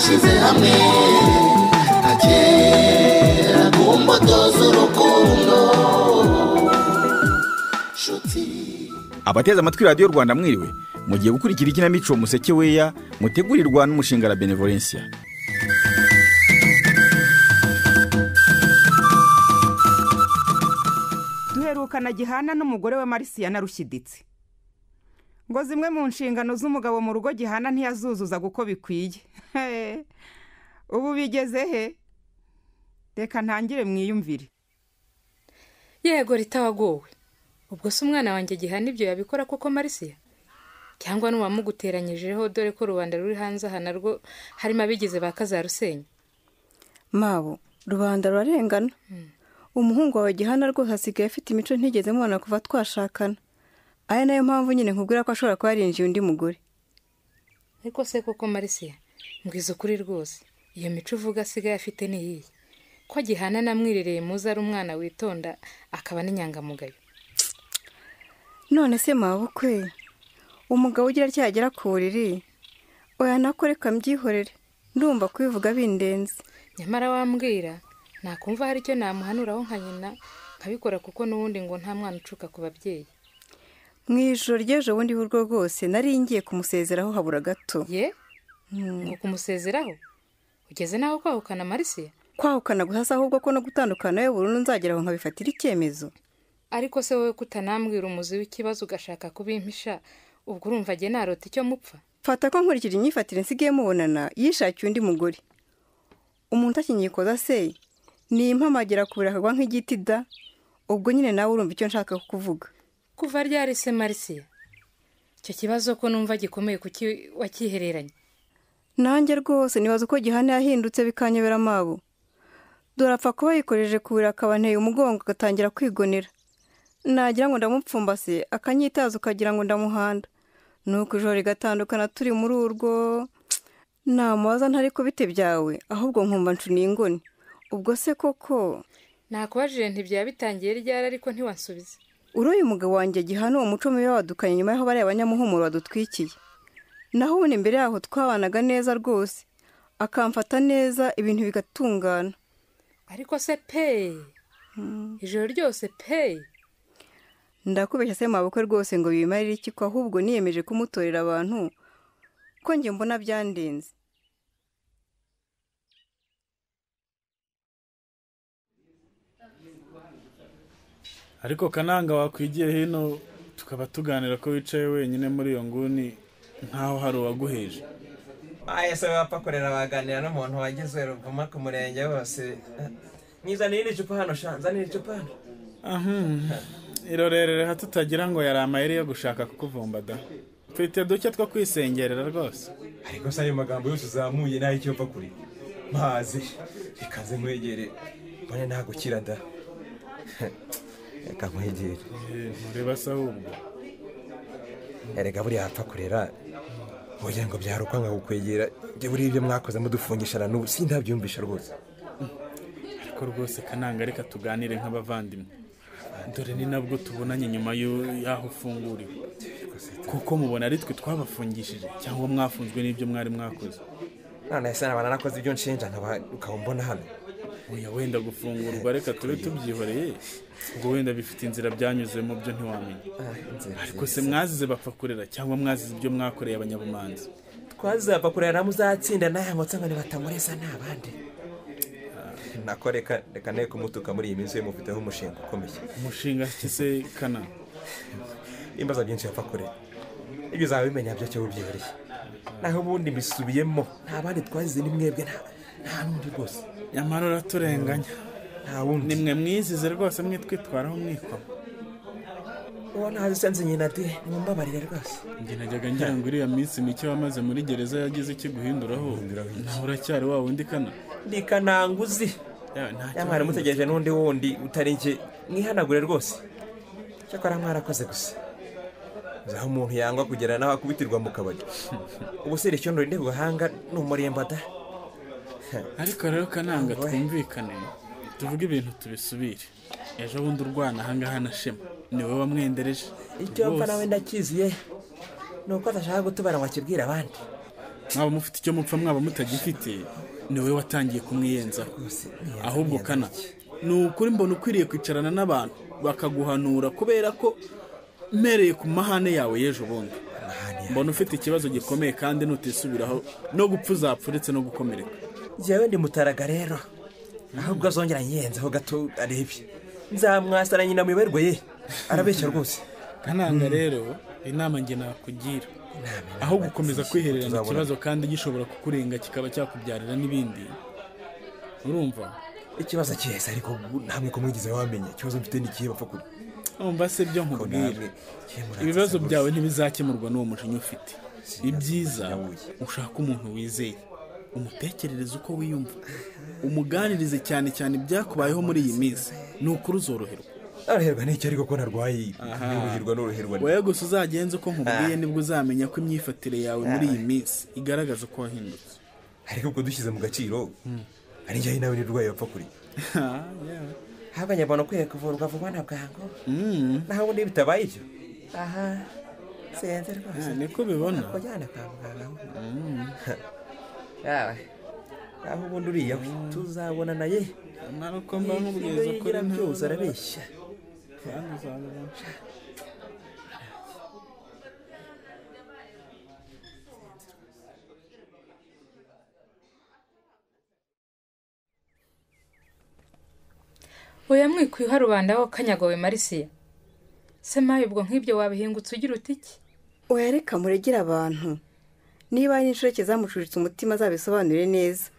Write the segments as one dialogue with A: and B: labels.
A: twashyize hamwe agera ku mbuto z'urukundo.
B: Abateze amatwi radiyo Rwanda mwiriwe, mugiye gukurikira ikinamico Museke Weya mutegurirwa n'umushinga la Benevolencia.
C: Duherukana Gihana n'umugore we Marisiya na Rushyiditsi. Ngo zimwe mu nshingano z'umugabo mu rugo Gihana ntiyazuzuza uko bikwiye. Ubu bigeze he? Reka ntangire mwiyumvire.
D: Yego ritawagowe. Ubwo se umwana wanjye Gihana ibyo yabikora koko Marisiya? Cyangwa n'uwamuguteranyijeho dore ko rubanda ruri hanze aha narwo harimo abigize bakazarusenya?
E: Mabo, rubanda rurarengana. Umuhungu wawe Gihana rwose hasigaye afite imico ntigeze mubona kuva twashakana. Aya nayo mpamvu nyine nkubwira ko ashobora kuba yarinjiye undi mugore.
D: Ariko se koko Marisiya, mbwiza ukuri rwose, iyo mico uvuga asigaye afite ni iyihe? Ko Gihana namwirereye muza ari umwana witonda akaba n'inyangamugayo.
E: None se mabukwe, umugabo ugira cyagera ku buriri, oya nako reka mbyihorere, ndumva kubivuga bindenze.
D: Nyamara wambwira, nakumva hari icyo namuhanuraho nka nyina, nkabikora kuko n'ubundi ngo nta mwana ucuka ku babyeyi.
E: Mu ijoro ry'ejo bundi burwo rwose nari ngiye kumusezeraho habura gato.
D: Ye? Ngo kumusezeraho? Ugeze naho kwahukana Marisiya?
E: Kwahukana gusa ahubwo ko no gutandukana we burundu nzageraho nkabifatira icyemezo.
D: Ariko se wowe kutanambwira umuzi w'ikibazo ugashaka kubimpisha, ubwo urumva agiye narota icyo mupfa?
E: Fata ko nkurikira inyifatire nsigaye mubonana yishakiye undi mugore. Umuntu akinyikoza se ni impamagera kubira akagwa nk'igiti da. Ubwo nyine nawe urumva icyo nshaka kukuvuga.
D: Kuva ryari se Marisiya? Icyo kibazo ko numva gikomeye kuki wakihereranye?
E: Nanjye rwose nibaza uko Gihana yahindutse bikanyobera mabo. Dorapfa kuba yikoreje kubira akabanteye umugongo agatangira kwigonera. Nagira ngo ndamupfumbase akanyitaza ukagira ngo ndamuhanda. Nuko ijoro rigatandukana turi muri urwo. Namubaza ntari ko bite byawe ahubwo nkumva ncuniye ingoni. Ubwo se koko
D: nakubajije ntibyaba bitangiye ryari ariko ntiwansubize.
E: Uroye umugabo wanjye Gihana uwo muco mubi wadukanye nyuma yaho bari abanyamuhumuro badutwikiye. Naho ubu imbere yaho twabanaga neza rwose. Akamfata neza ibintu bigatungana.
D: Ariko se pe ijoro ryose pe
E: ndakubeshya se mabukwe rwose ngo bimarire iki ko ahubwo niyemeje kumutorera abantu ko njye mbona byandenze.
F: Ariko Kananga wakwigiye hino tukaba tuganira ko wicaye wenyine muri iyo nguni nkaho hari uwaguheje.
G: Se bapfa korera baganira n'umuntu wageze ruvuma ku murenge wose. Nizanira icupa hano shanzanira icupa hano.
F: Irorerere hatutagira ngo yari amayeri yo gushaka kukuvumba da. Mfite duke two kwisengerera rwose.
G: Ariko se ayo magambo yose uzamuye naho icyo upfa kuri mazi ikaze mwegere mbone ntagukira da. Reka mwegere
F: mureba se ahubwo.
G: Erega buri yapfa kurera oya ngo byaruka nka gukwegera je buri ibyo mwakoze mudufungishana n'ubu sindabyumvisha rwose.
F: Ariko rwose Kananga reka tuganire nk'abavandimwe. Dore ni nabwo tubonanye nyuma y'aho ufunguriwe. Kuko mubona ari twe twabafungishije cyangwa mwafunzwe n'ibyo mwari mwakoze?
G: None se nabana nakoze ibyo nshinja ukabona hano.
F: Oya wenda gufungurwa reka tube tubyihoreye. Ubwo wenda bifite inzira byanyuzemo byo ntiwamenye. Ariko se mwazize bapfa kurera cyangwa mwazize ibyo mwakoreye abanyabumanzi?
G: Twazapfa kurera muzatsinda naye ngotse ngo batamureza nabandi. Nakoreka reka ne kumutuka muri iyi minsi mufiteho umushinga ukomeye.
F: Umushinga kise Kana?
G: Imbaza byinshi yapfa kurera. Ibyo uzabimenya byo cyo ubyihoreye. Naho ubundi bisubiyemo nta bandi twazize ni mwebwe nta nundi rwose.
F: Nyamara uraturenganya.
G: Nta wundi.
F: Nimwe mwizize rwose mwitwitwaraho mwikwa.
G: Ubona hazisanze nyina de mumbabarire rwose.
F: Nge najyaga ngira ngo iriya minsi mike wamaze muri gereza yagize iki guhinduraho. Naho uracyari wa wundi Kana?
G: Ndi Kananguzi. Yamara mutegereje n'undi wundi utari nge mwihanagure rwose. Cyakora mwarakoze gusa. Zaho umuntu yangwa kugera naho akubitirwa mu kabari. Ubu se icyo ndori ndi guhanga n'umuremba da.
F: Ariko rero Kananga twumvikane. Tuvuge ibintu tubisubire. Ejo bundi urwana ahangaha na Shema niwe wamwendereje.
G: Icyo mfa nawe ndakiziye nuko atashaka gutubara ngo akibwira abandi.
F: mwaba mufite icyo mupfa mwaba mutagifite ni wowe watangiye kumwiyenzaho. Ahubwo kana ni ukuri mbona ukwiriye kwicarana n'abantu bakaguhanura, kubera ko mpereye ku mahane yawe y'ejo bundi mbona ufite ikibazo gikomeye kandi nutisubiraho no gupfa uzapfa uretse no gukomereka.
G: njyewe ndi mutaraga rero, ahubwo azongera nyiyenzaho gato arebe, nzamwasana nyina muyoberwe ye, arabeshya rwose.
F: Kananga rero inama njye nakugira, aho gukomeza kwihererana ikibazo kandi gishobora kukurenga kikaba cyakubyarira n'ibindi, urumva
G: ikibazo cyese ariko ntamwe ko mwigize wamenye ikibazo mfite n'ikihe bapfa kuri.
F: umva se byo nkubwira, ibibazo byawe ntibizakemurwa n'uwo mujinya ufite. ibyiza ushaka umuntu wizeye, umutekerereze uko wiyumva, umuganirize cyane cyane ibyakubayeho muri iyi minsi, ni ukuri uzoroherwa.
G: Araherwa n'icyo ariko ko narwaye, n'uruhirwa
F: wowe gusa uzagenze uko nkubwiye nibwo uzamenya ko imyifatire yawe muri iyi minsi igaragaza ko wahindutse.
G: ariko ubwo dushyize mu gaciro ari njyewe nawe n'urwaye bapfa kuri. haba nyabona ukwiye kuvurwa vuba na bwangu, naho ubundi bitabaye ibyo senze rwose
F: niko bibona.
G: kujyana kwa muganga yawe aho ubundi uriya tuzabonana ye,
F: naruko mba nkubwiza ko
G: ari byose arabeshya.
D: oya mwikwiha rubanda ho kanyagawe Marisiya. Se maye ubwo nk'ibyo wabihingutse ugira utiki?
E: oya reka muregera abantu, niba ari inshoreke zamucuritse umutima zabisobanure neza,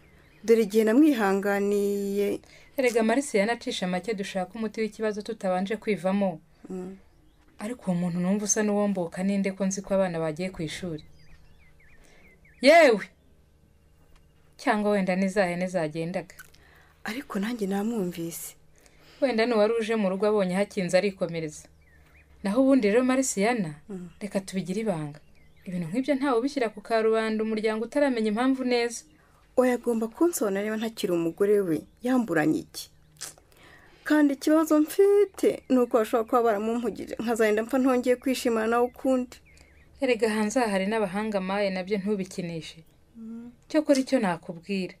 E: dore igihe namwihanganiye.
D: Erega Marisiya nacisha make dushaka umuti w'ikibazo tutabanje kwivamo. Ariko uwo muntu numva usa n'uwomboka ninde ko nzi ko abana bagiye ku ishuri. Yewe cyangwa wenda nizahene zagendaga.
E: ariko nanjye namwumvise.
D: Wenda n'uwari uje mu rugo abonye hakinze arikomereza. Naho ubundi rero Marisiyana, reka tubigire ibanga. Ibintu nk'ibyo ntawe ubishyira ku karubanda umuryango utaramenya impamvu neza.
E: oya agomba kunsona niba ntakiri umugore we, yamburanye iki? kandi ikibazo mfite ni uko bashobora kuba baramumpugije nkazagenda mpfa ntongeye kwishimana nawe ukundi.
D: Erega hanze hari n'abahanga maye nabyo ntubikinishe. Cyokora icyo nakubwira,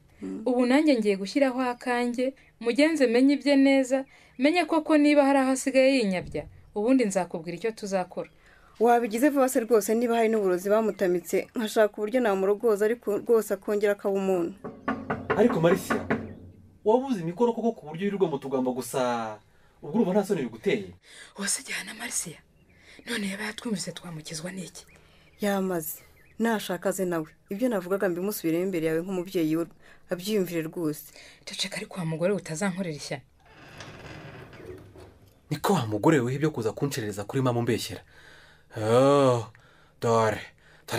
D: ubu nanjye ngiye gushyiraho akanjye, mugenze menye ibye neza, menye koko niba hari aho asigaye yinyabya, ubundi nzakubwira icyo tuzakora.
E: wabigize vuba se rwose, niba hari n'uburozi bamutamitse nkashaka uburyo namurogoza ariko rwose akongera akaba umuntu.
H: ariko Marisiya, wabuze imikoro koko ku buryo yirirwa mu tugamba gusa, ubwo urumva nta soni biguteye?
D: Wose jyana Marisiya, none yaba yatwumvise twamukizwa n'iki?
E: yamaze nashaka ze nawe ibyo navugaga mbimusubiremo imbere yawe nk'umubyeyi we, abyiyumvire rwose.
D: Ceceka ariko wa mugore utazankorera ishyano.
H: niko wa mugore we ibyo kuza kuncerereza kuri mama umbeshyera. dore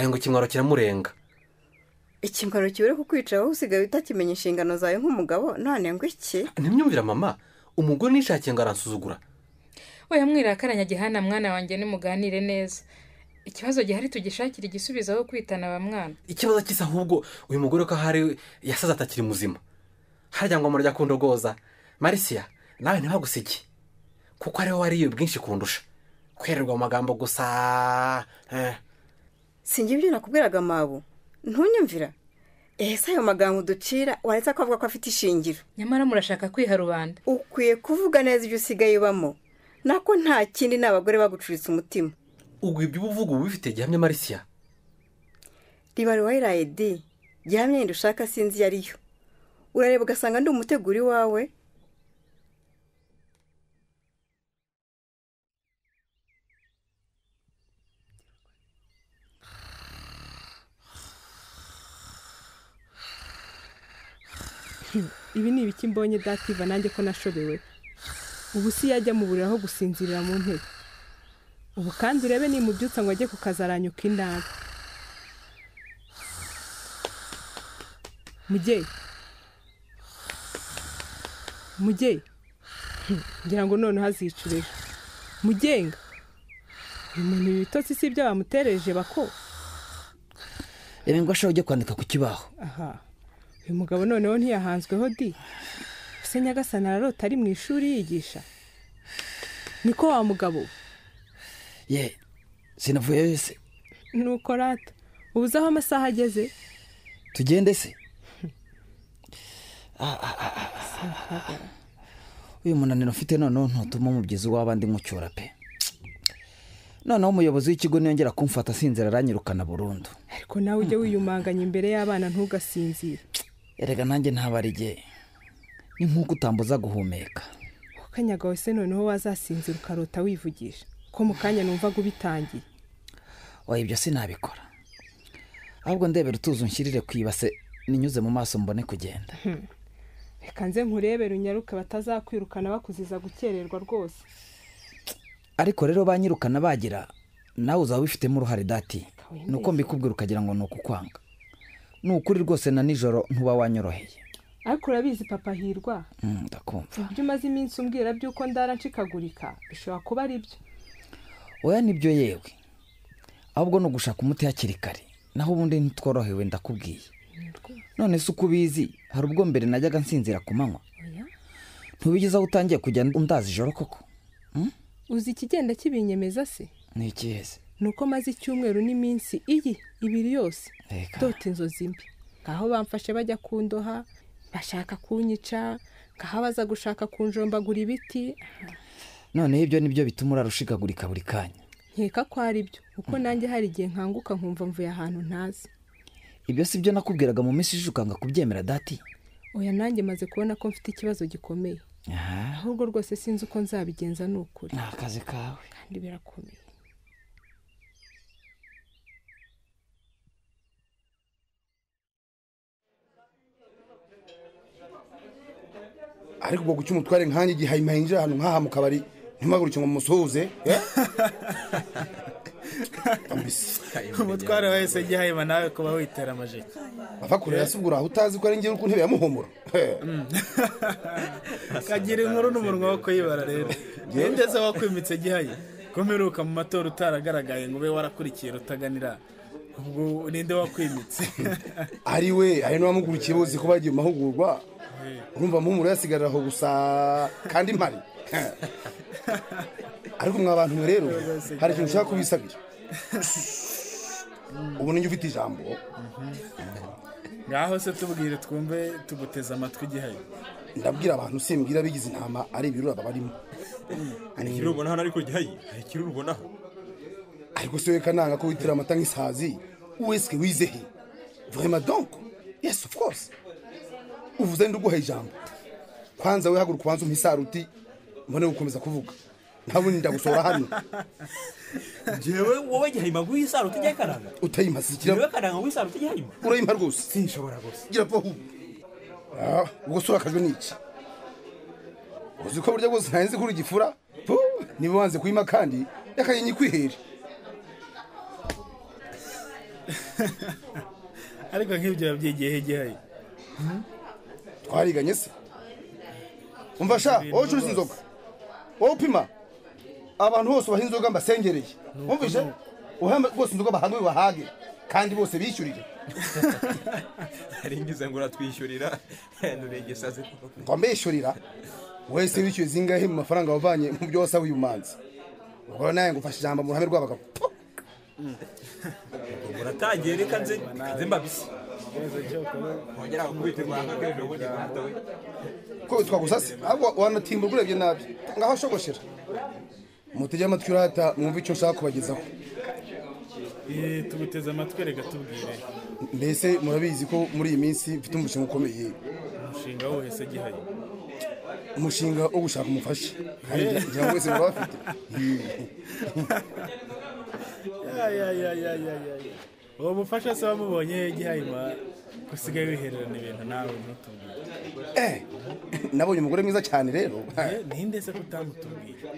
H: ngo ikimwaro kiramurenga.
E: ikimwaro kiwe kukwica wowe usigaye utakimenya inshingano zawe nk'umugabo, none ngo iki?
H: ntimyumvira mama, umugore nishakiye ngo aransuzugura.
D: Oya mwirakaranya Gihana mwana wanjye nimuganire neza. Ikibazo gihari tugishakira igisubizo aho kwitana ba mwana.
H: ikibazo kisa ahubwo uyu mugore ko hari yasaza atakiri muzima. harya ngo murajya kundogoza. Marisiya nawe ntibagusige, kuko ariwe wariye bwinshi kundusha, kwererwa mu magambo gusa.
E: sinjye ibyo nakubwiraga mabu, ntunyumvira? ese ayo magambo ducira waretse ko avuga ko afite ishingiro.
D: Nyamara murashaka kwiha rubanda.
E: ukwiye kuvuga neza ibyo usigaye ubamo, nako nta kindi n'abagore bagucuritse umutima.
H: ubwo ibyo uvuga ubu bifite gihamya Marisiya?
E: ribari wayiraye di gihamya yindi ushaka sinzi yariyo, urareba ugasanga ndi umuteguri wawe.
I: ibi ni ibiki mbonye dativa nanjye ko nashobewe. ubu si yajya mu buriro aho gusinzirira mu ntebe. ubu kandi urebe nimubyutsa ngo ajye ku kazi aranyuka indani. mugeyi ngira ngo noneho azicureje. mugenga uyu muntu ibitotsi si ibyo bamutereje bako.
J: reba ngo ashobora ujya kwandika ku kibaho.
I: aha uyu mugabo noneho ntiyahanzweho di. ese Nyagasani ararota ari mu ishuri yigisha? niko wa mugabo
J: ye sinavuye wese.
I: nuko rata ubuze aho amasaha ageze.
J: tugende se uyu munaniro mfite noneho ntutuma umubyizi w'abandi mucyura pe. Noneho umuyobozi w'ikigo niyongera kumfata asinzira aranyirukana burundu.
I: ariko nawe ujye wiyumanganya imbere y'abana ntugasinzire.
J: Erega nanjye ntabarige ni nk'uko utambuza guhumeka.
I: Kanyagawe se noneho wazasinzira ukarota wivugisha ko mu kanya numvaga ubitangiye.
J: Oya ibyo sinabikora, ahubwo ndebera utuzi unshyirire ku ibase ninyuze mu maso mbone kugenda.
I: Reka nze nkurebere unyaruke batazakwirukana bakuziza gukererwa rwose.
J: Ariko rero banyirukana bagira nawe uzaba ubifitemo uruhare dati, nuko mbikubwira ukagira ngo ni ukukwanga. Ni ukuri rwose na nijoro ntuba wanyoroheye.
I: Ariko urabizi papa Hirwa,
J: ndakumva
I: ibyo umaze iminsi umbwira by'uko ndara nshikagurika bishobora kuba ari byo.
J: Oya nibyo yewe, ahubwo no gushaka umuti hakiri kare, naho ubundi ntitworohewe ndakubwiye. None se uko ubizi hari ubwo mbere najyaga nsinzira ku manywa, ntubigeze aho utangiye kujya undaza ijoro koko.
I: Uzi ikigenda kibinyemeza se?
J: Ni ikiheze?
I: Nuko maze icyumweru n'iminsi ibiri yose ndota inzozi mbi, ngaho bamfashe bajya kundoha bashaka kunyica, ngaho baza gushaka kunjombagura ibiti.
J: Noneho ibyo nibyo bituma urarushikagurika buri kanya.
I: Nkeka ko ari byo, kuko nanjye hari igihe nkanguka nkumva mvuye ahantu ntazi.
J: Ibyo si byo nakubwiraga mu minsi ishize ukanga kubyemera dati?
I: Oya nanjye maze kubona ko mfite ikibazo gikomeye. Ahubwo rwose sinzi uko nzabigenza n'ukuri.
J: Ni akazi kawe
I: kandi birakomeye.
K: ariko ubwo guca umutware nkanjye igihe yinjira hano nk'aha mu kabari ntimuhaguruke ngo mumusuhuze.
F: umutware wese gihayima nawe kuba witera amajeki
K: bava kurera se ubwo uraho utazi ko ari njyewe ku ntebe ya muhumuro.
F: kagira inkuru n'umunwa wo kuyibara rero. ninde se wakwimitse gihaye ko mperuka mu matora utaragaragaye ngo ube warakurikiye Rutaganira, ubwo ninde wakwimitse?
K: ari we ari n'uwamugurukiye bose ko bagiye mu mahugurwa. Urumva muhumuro yasigarira aho gusa kandi mpari. Ariko mwa bantu mwe rero hari ikintu ushaka kubisabira. Ubu ninjye ufite ijambo.
F: Ngaho se tubwire twumve tuguteza amatwi gihaye.
K: Ndabwira abantu simbwira bigize intama ari ibirura babarimo.
G: Ari kiruru ubona hano ariko gihaye, ari kiruru ubona.
K: Ariko se kananga ko witira amata nk'isazi. Weske wizehe. Vraiment donc? Yes of course. Uvuze nduguha ijambo. Kwanza we haguruka kwanza umpisaruti mbone gukomeza kuvuga. Ntabundi ndagusora hano.
G: Jewe wowe gihayima guhisaruti njye karanga.
K: Utayimasikira.
G: Jewe karanga guhisaruti gihayima.
K: Urayimpa rwose.
G: Sinshobora rwose.
K: Gira po. Ubwo sura kajwe niki? Uzi ko burya bwose ntayenze kuri gifura. Niba wanze kuyima kandi yakayenye kwihere.
F: Ariko nk'ibyo yabyigiye gihaye.
K: Twariganye se. Umva sha, wowe ucuruza inzoga. Wowe upima. Abantu bose baha inzoga mbasengereye. Umvise? Uhamba bose inzoga bahangwe bahage kandi bose bishyurire.
G: Ari ngize ngo uratwishyurira nuregesaze.
K: Twambeshyurira. Wese bishyuye zingahe mu mafaranga wavanye mu byo wasaba uyu manzi. Ubwo naye ngufasha ijambo mu ruhame rw'abagabo.
G: Uratangiye reka nze mbabisi. Ongera kubite rwanga kero ubundi gatowe.
K: Ko twagusase ahubwo wanatimba urebye nabi. Ngaho shogoshera. Mutege amatwi urata mwumva icyo nshaka kubagezaho.
F: Tuguteza amatwi reka tubwire.
K: Mbese murabizi ko muri iyi minsi mfite umushinga ukomeye.
F: Umushinga wowe se gihaye?
K: Umushinga wo gushaka umufasha. Kandi ngira ngo wese bafite.
F: Uwo mufasha se wamubonye gihayima gusigaye wihererana ibintu nawe ntutubwire.
K: Nabonye umugore mwiza cyane rero.
F: Ninde se kutamutubwira?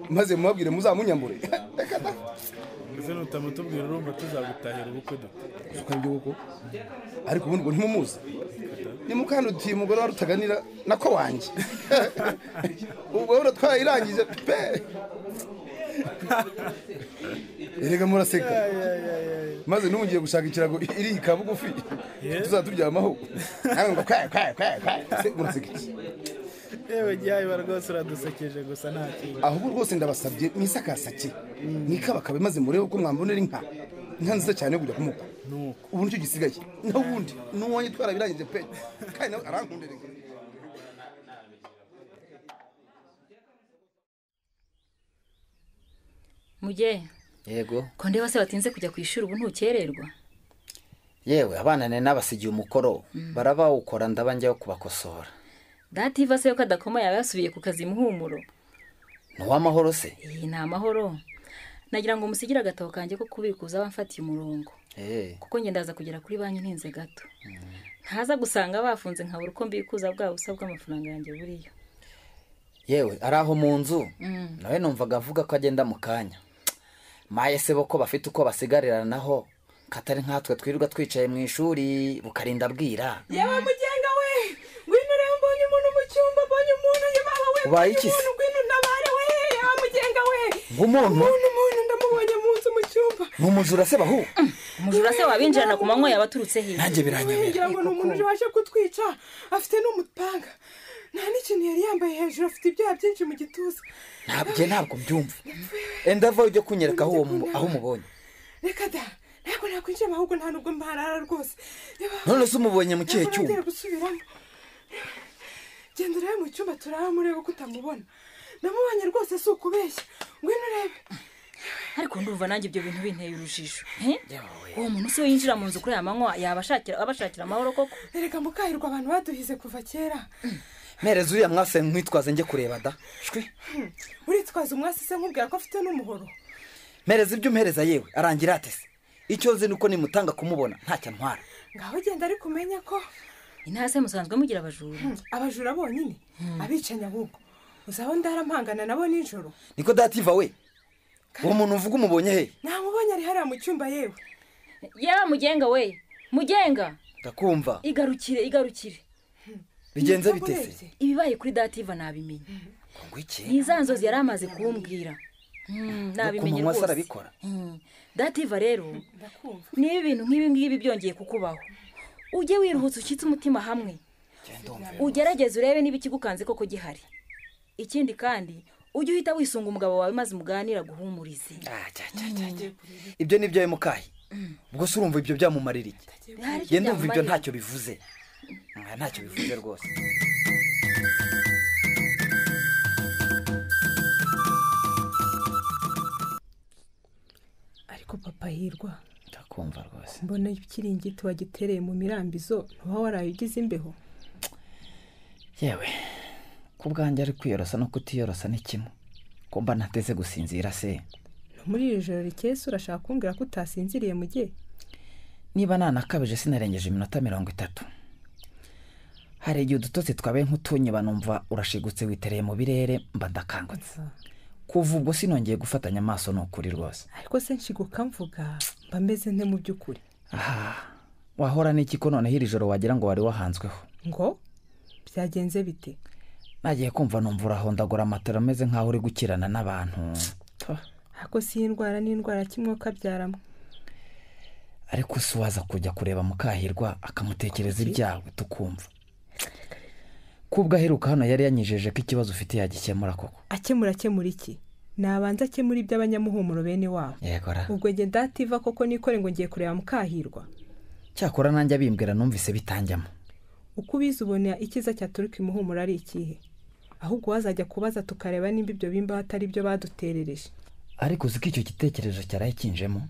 K: Maze mubabwire muzamunyambure.
F: Mbese nutamutubwira urumva tuzagutahira ubukwe dute?
K: Uko ibyo uko. Ariko ubundi ngo ntimumuzi. Ni mukandutiye umugore wa Rutaganira nako wanjye. Ubwo uratwayirangije pe. Erega muraseka. Maze nungiye gushaka ikirago iri ikabugufi. Tuzaturyamaho. Nawe ngo kwa. Muraseka.
F: Yewe gihaye baragose uradusekeje gusa nta kintu.
K: Ahubwo rwose ndabasabye mwisakasake. Nikabakabe maze murebe uko mwambonera inka. inka nziza cyane yo kujya kumukwa ubu nicyo gisigaye naho ubundi n'uwanjye twarabirangije pe kandi nawe arankundira.
L: Muge
J: yego
L: ko ndeba se batinze kujya ku ishuri ubu ntukererwa?
J: yewe abana ne nabasigiye umukoro barabawukora ndaba njyayo kubakosora.
L: Dativa se yo kadakoma yawe yasubiye ku kazi muhumuro.
J: N'uwamahoro se?
L: Ni amahoro. Nagira ngo musigira agatabo kanjye ko kubikuza bamfatiye umurongo. Kuko nge ndaza kugera kuri banki ntinze gato. Ntaza gusanga bafunze nkabura uko mbikuza bwa busa bw'amafaranga yanjye buriyo.
J: Yewe araho mu nzu nawe numvaga avuga ko agenda mu kanya. Maye se boko bafite uko basigarira naho katari nkatwe twirirwa twicaye mu ishuri bukarinda bwira.
I: Yewe mugenga we ngwino rero mbonye umuntu mu cyumba mbonye umuntu yebaba we
J: ubaye iki se?
I: Ngwino nabare we ya mugenga we
J: umuntu
I: ndamubonye mu nzu mu cyumba.
J: N'umujura se bahu?
L: Umujura se wabinjirana ku manywa yabaturutse he?
J: Nanjye biranyemera.
I: Ngira ngo n'umuntu waje kutwica afite n'umupanga. Nta n'ikintu yari yambaye hejuru afite ibyaha byinshi mu gituza.
J: Ntabwo byumva. Enda va ujye kunyereka aho umubonye.
I: Reka da ntabwo nakwinjira ahubwo nta nubwo mbarara rwose.
J: None se umubonye mu kihe cyumba?
I: Genda urebe mu cyumba turaba murebe ko utamubona. Namubonye rwose si ukubeshya. Ngwino urebe.
L: Ariko ndumva nanjye ibyo bintu binteye urujijo. Uwo muntu se yinjira mu nzu kuri aya manywa abashakira amahoro koko?
I: Erega mukahirwa abantu baduhize kuva kera.
J: Mereza uriya mwase nkwitwaze njye kureba da. Shwi.
I: Uritwaza umwase se nkubwira ko afite n'umuhoro.
J: Mereza ibyo umpereza yewe arangira ate se? Icyo nzi nuko nimutanga kumubona ntacyo ntwara.
I: Ngaho genda ari kumenya ko
L: intase musanzwe mugira abajura.
I: Abajura bonyine abicanya ahubwo. Uzaho ndarampangana nabo nijoro.
J: Niko Dativa we. Uwo muntu uvuga umubonye he?
I: Namubonye ari hariya mu cyumba yewe.
L: Ya mugenga we. Mugenga.
J: Ndakumva.
L: Igarukire.
J: Bigenze bitese.
L: Ibibaye kuri Dativa nabimenye.
J: Ngo iki?
L: Nizanzozi yaramaze kumbwira. Nabimenye rwose.
J: Arabikora.
L: Dativa rero. Niba ibintu nk'ibi byongeye kukubaho. Ujye wiruhutsa ukitse umutima hamwe. Ugerageze urebe niba ikigukanze koko gihari. Ikindi kandi ujye uhita wisunga umugabo wawe maze muganira guhumurize.
J: Ibyo nibyo mukahi. Ubwo se urumva ibyo byamumarira iki? Yenda umva ibyo ntacyo bivuze. Ntacyo bivuze rwose.
I: Ariko papa hirwa.
J: Ndakumva rwose.
I: Mbona ikiringiti wagitereye mu mirambizo ntuba warayigize imbeho.
J: Yewe kubwanjye ari kwiyorosa no kutiyorosa ni kimwe. Kumba nateze gusinzira se.
I: Muri iri joro rikese urashaka kumbwira ko utasinziriye mu gihe?
J: Niba nanakabije sinarengeje iminota 30. Hari igihe udutotsi twabaye nk'utunye banumva urashigutse witereye mu birere mba ndakangutse. Kuva ubwo sinongeye gufatanya amaso n'ukuri rwose.
I: Ariko se nshiguka mvuga mba meze nte mu by'ukuri.
J: Wahora n'iki ko none hiri joro wagira ngo wari wahanzweho?
I: Ngo byagenze bite?
J: Nagiye kumva numva urahondagura amatara ameze nk'aho uri gukirana n'abantu.
I: Ako si indwara n'indwara kimwe kabyaramo.
J: Ariko se waza kujya kureba mukahirwa akamutekereza ibyawe tukumva. Kubwa heruka hano yari yanyijeje ko ikibazo ufite yagikemura koko.
I: Akemura iki? Nabanza akemura iby'abanyamuhumuro bene wabo.
J: Yegora.
I: Ubwo nge Dativa koko nikore ngo ngiye kureba mukahirwa.
J: Cyakora nanjye abimbwira numvise bitanjyamo.
I: Uko ubizi ubona ikiza cyaturuka imuhumuro ari ikihe? Ahubwo wazajya kubaza tukareba nimba ibyo bimba hatari byo baduterereje.
J: Ariko uziko icyo gitekerezo cyaraye kinjemo.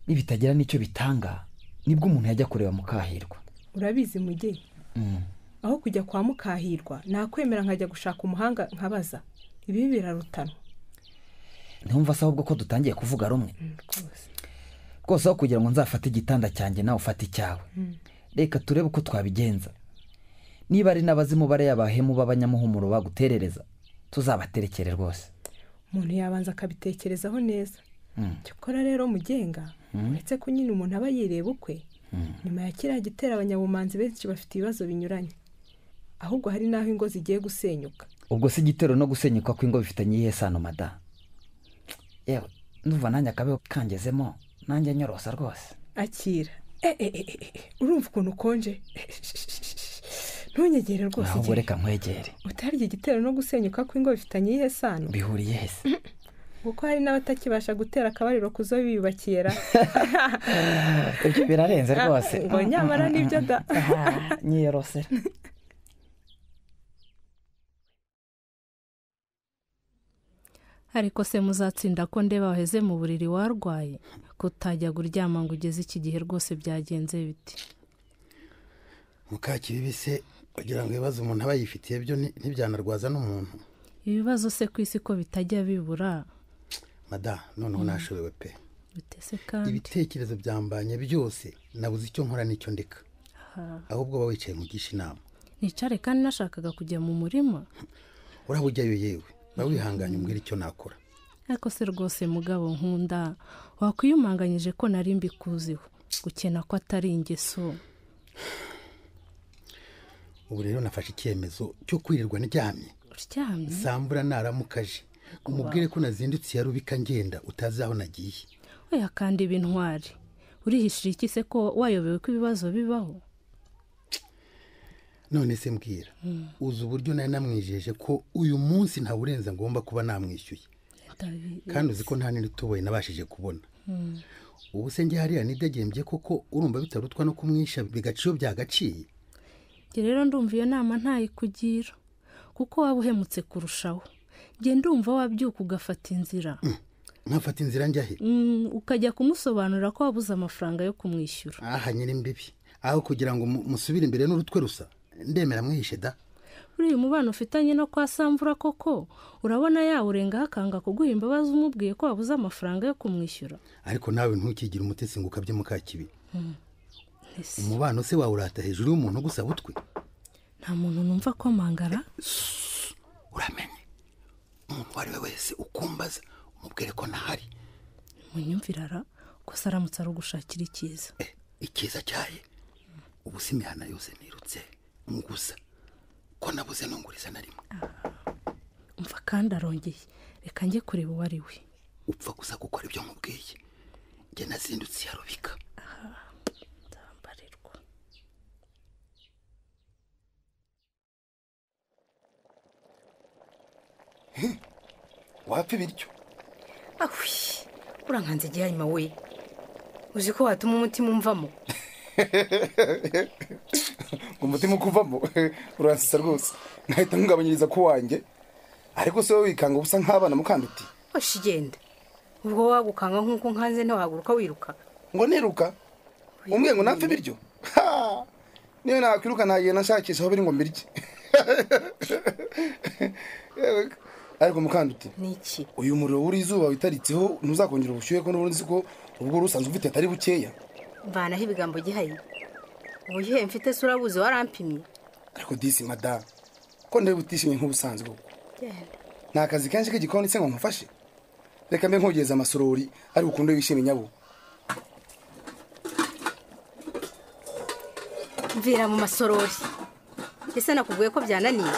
J: Nibitagira nicyo bitanga nibwo umuntu yajya kureba mukahirwa.
I: Urabizi mugiye? Aho kujya kwa mukahirwa nakwemera nkajya gushaka umuhanga nkabaza. Ibi birarutana.
J: Ntumva se ahubwo ko dutangiye kuvuga rumwe. Rwose aho kugira ngo nzafate igitanda cyanjye nawe ufate icyawe. Reka turebe uko twabigenza. Niba ari n'abazimu bare yabahemu b'abanyamuhumuro baguterereza tuzabaterekere rwose.
I: Umuntu yabanza akabitekerezaho neza. Cyokora rero mugenga uretse ko nyine umuntu aba yireba ukwe. Nyuma ya kiriya gitera abanyabumanzi benshi bafite ibibazo binyuranye. Ahubwo hari naho ingo zigiye gusenyuka.
J: Ubwo si igitero no gusenyuka kw'ingo bifitanye iyihe sano mada? Yewe ndumva nanjye akabeho kangezemo nanjye nyorosa rwose.
I: Akira. Urumva ukuntu ukonje? Ntunyegere rwose.
J: Ahubwo reka nkwegere.
I: Utarya igitero no gusenyuka kw'ingo bifitanye iyihe sano?
J: Bihuriye hese.
I: kuko hari n'abatakibasha gutera akabariro ku zo biyubakiye ra.
J: ibyo birarenze rwose.
I: ngo nyamara nibyo da.
J: nyiyorosera.
M: ariko se muzatsinda ko ndeba waheze mu buriri warwaye kutajya kuryama ngo ugeze iki gihe rwose byagenze biti.
K: Mukakibibi se kugira ngo ibibazo umuntu aba yifitiye byo ntibyanarwaza n'umuntu.
M: ibibazo se ku isi ko bitajya bibura.
K: Mada noneho nashobewe pe.
M: bitese kandi
K: ibitekerezo byambanye byose nabuze icyo nkora n'icyo ndeka. ahubwo ba wicaye mugisha inama.
M: nicare kandi nashakaga kujya mu murima.
K: uraba ujyayo yewe ba wihanganye umbwira icyo nakora.
M: ariko se rwose mugabo nkunda wakwiyumanganyije ko nari mbikuziho gukena ko atari ingeso.
K: ubu rero nafashe icyemezo cyo kwirirwa ndyamye.
M: uryamye
K: sambura naramukaje umubwire ko nazindutse yarubika ngenda utazi aho nagiye.
M: oya kandi ibintwari urihishira iki se ko wayobewe ko ibibazo bibaho.
K: none se mbwira uzi uburyo nari namwijeje ko uyu munsi nta burenza ngomba kuba namwishyuye kandi uzi ko nta n'ituboye nabashije kubona. ubu se njye hariya nidegembye koko urumva bitarutwa no kumwisha bigaca iyo byagaciye.
M: njye rero ndumva iyo nama ntayikugira kuko waba uhemutse kurushaho. njye ndumva wabyuka ugafata inzira.
K: nkafata inzira njya he?
M: ukajya kumusobanurira ko wabuze amafaranga yo kumwishyura.
K: aha nyiri mbibi aho kugira ngo musubire imbere n'urutwe rusa ndemera mwihishe da.
M: uriya umubano ufitanye no kwa Samvura koko urabona yawurengaho akanga kuguha imbabazi umubwiye ko wabuze amafaranga yo kumwishyura.
K: ariko nawe ntukigire umutesi ngo ukabye Mukakibi. umubano se wawurata hejuru y'umuntu gusaba utwe.
M: nta muntu numva ko mangara.
K: uramenye umuntu uwo ari we wese ukumbaza umubwire ko ntahari.
M: munyumvirara ko saramutse ari ugushakira icyiza.
K: icyiza cyaye ubu si imihana yose nirutse ngusa ko nabuze nunguriza na rimwe.
M: umva kandi arongeye reka njye kureba uwo ari we.
K: upfa gusa gukora ibyo nkubwiye njye nazindutse yarubika.
M: ndambarirwa.
K: wapfa ibiryo.
N: ahwi urankanze igihe hanyuma we uzi ko watuma umutima umvamo.
K: umutima ukuvamo uransisa rwose nkahita nkugabanyiriza ku wanjye ariko se wowe wikanga ubusa nk'abana mukanduti.
N: hoshi genda ubwo wagukanga nk'uko nkanze ntiwahaguruka wiruka.
K: ngo niruka umbwiye ngo napfe ibiryo niyo nakwiruka nagenda nshakisha aho biri ngo mbirye. ariko mukanduti
N: niki
K: uyu muriro w'izuba witaritseho ntuzakongera ubushyuhe ko n'ubundi ko ubwo rusanzwe ufite atari bukeya.
N: mvanaho ibigambo gihaye ubushyuhe mfite se urabuze warampimye.
K: ariko disi mada ko ndebe utishimye nk'ubusanzwe uko ni akazi kenshi k'igikoni se ngo nkufashe. reka mbe nkogeza amasorori ariko ukunde wishime nyabo.
N: mvira mu masorori ese nakubwiye ko byananiye.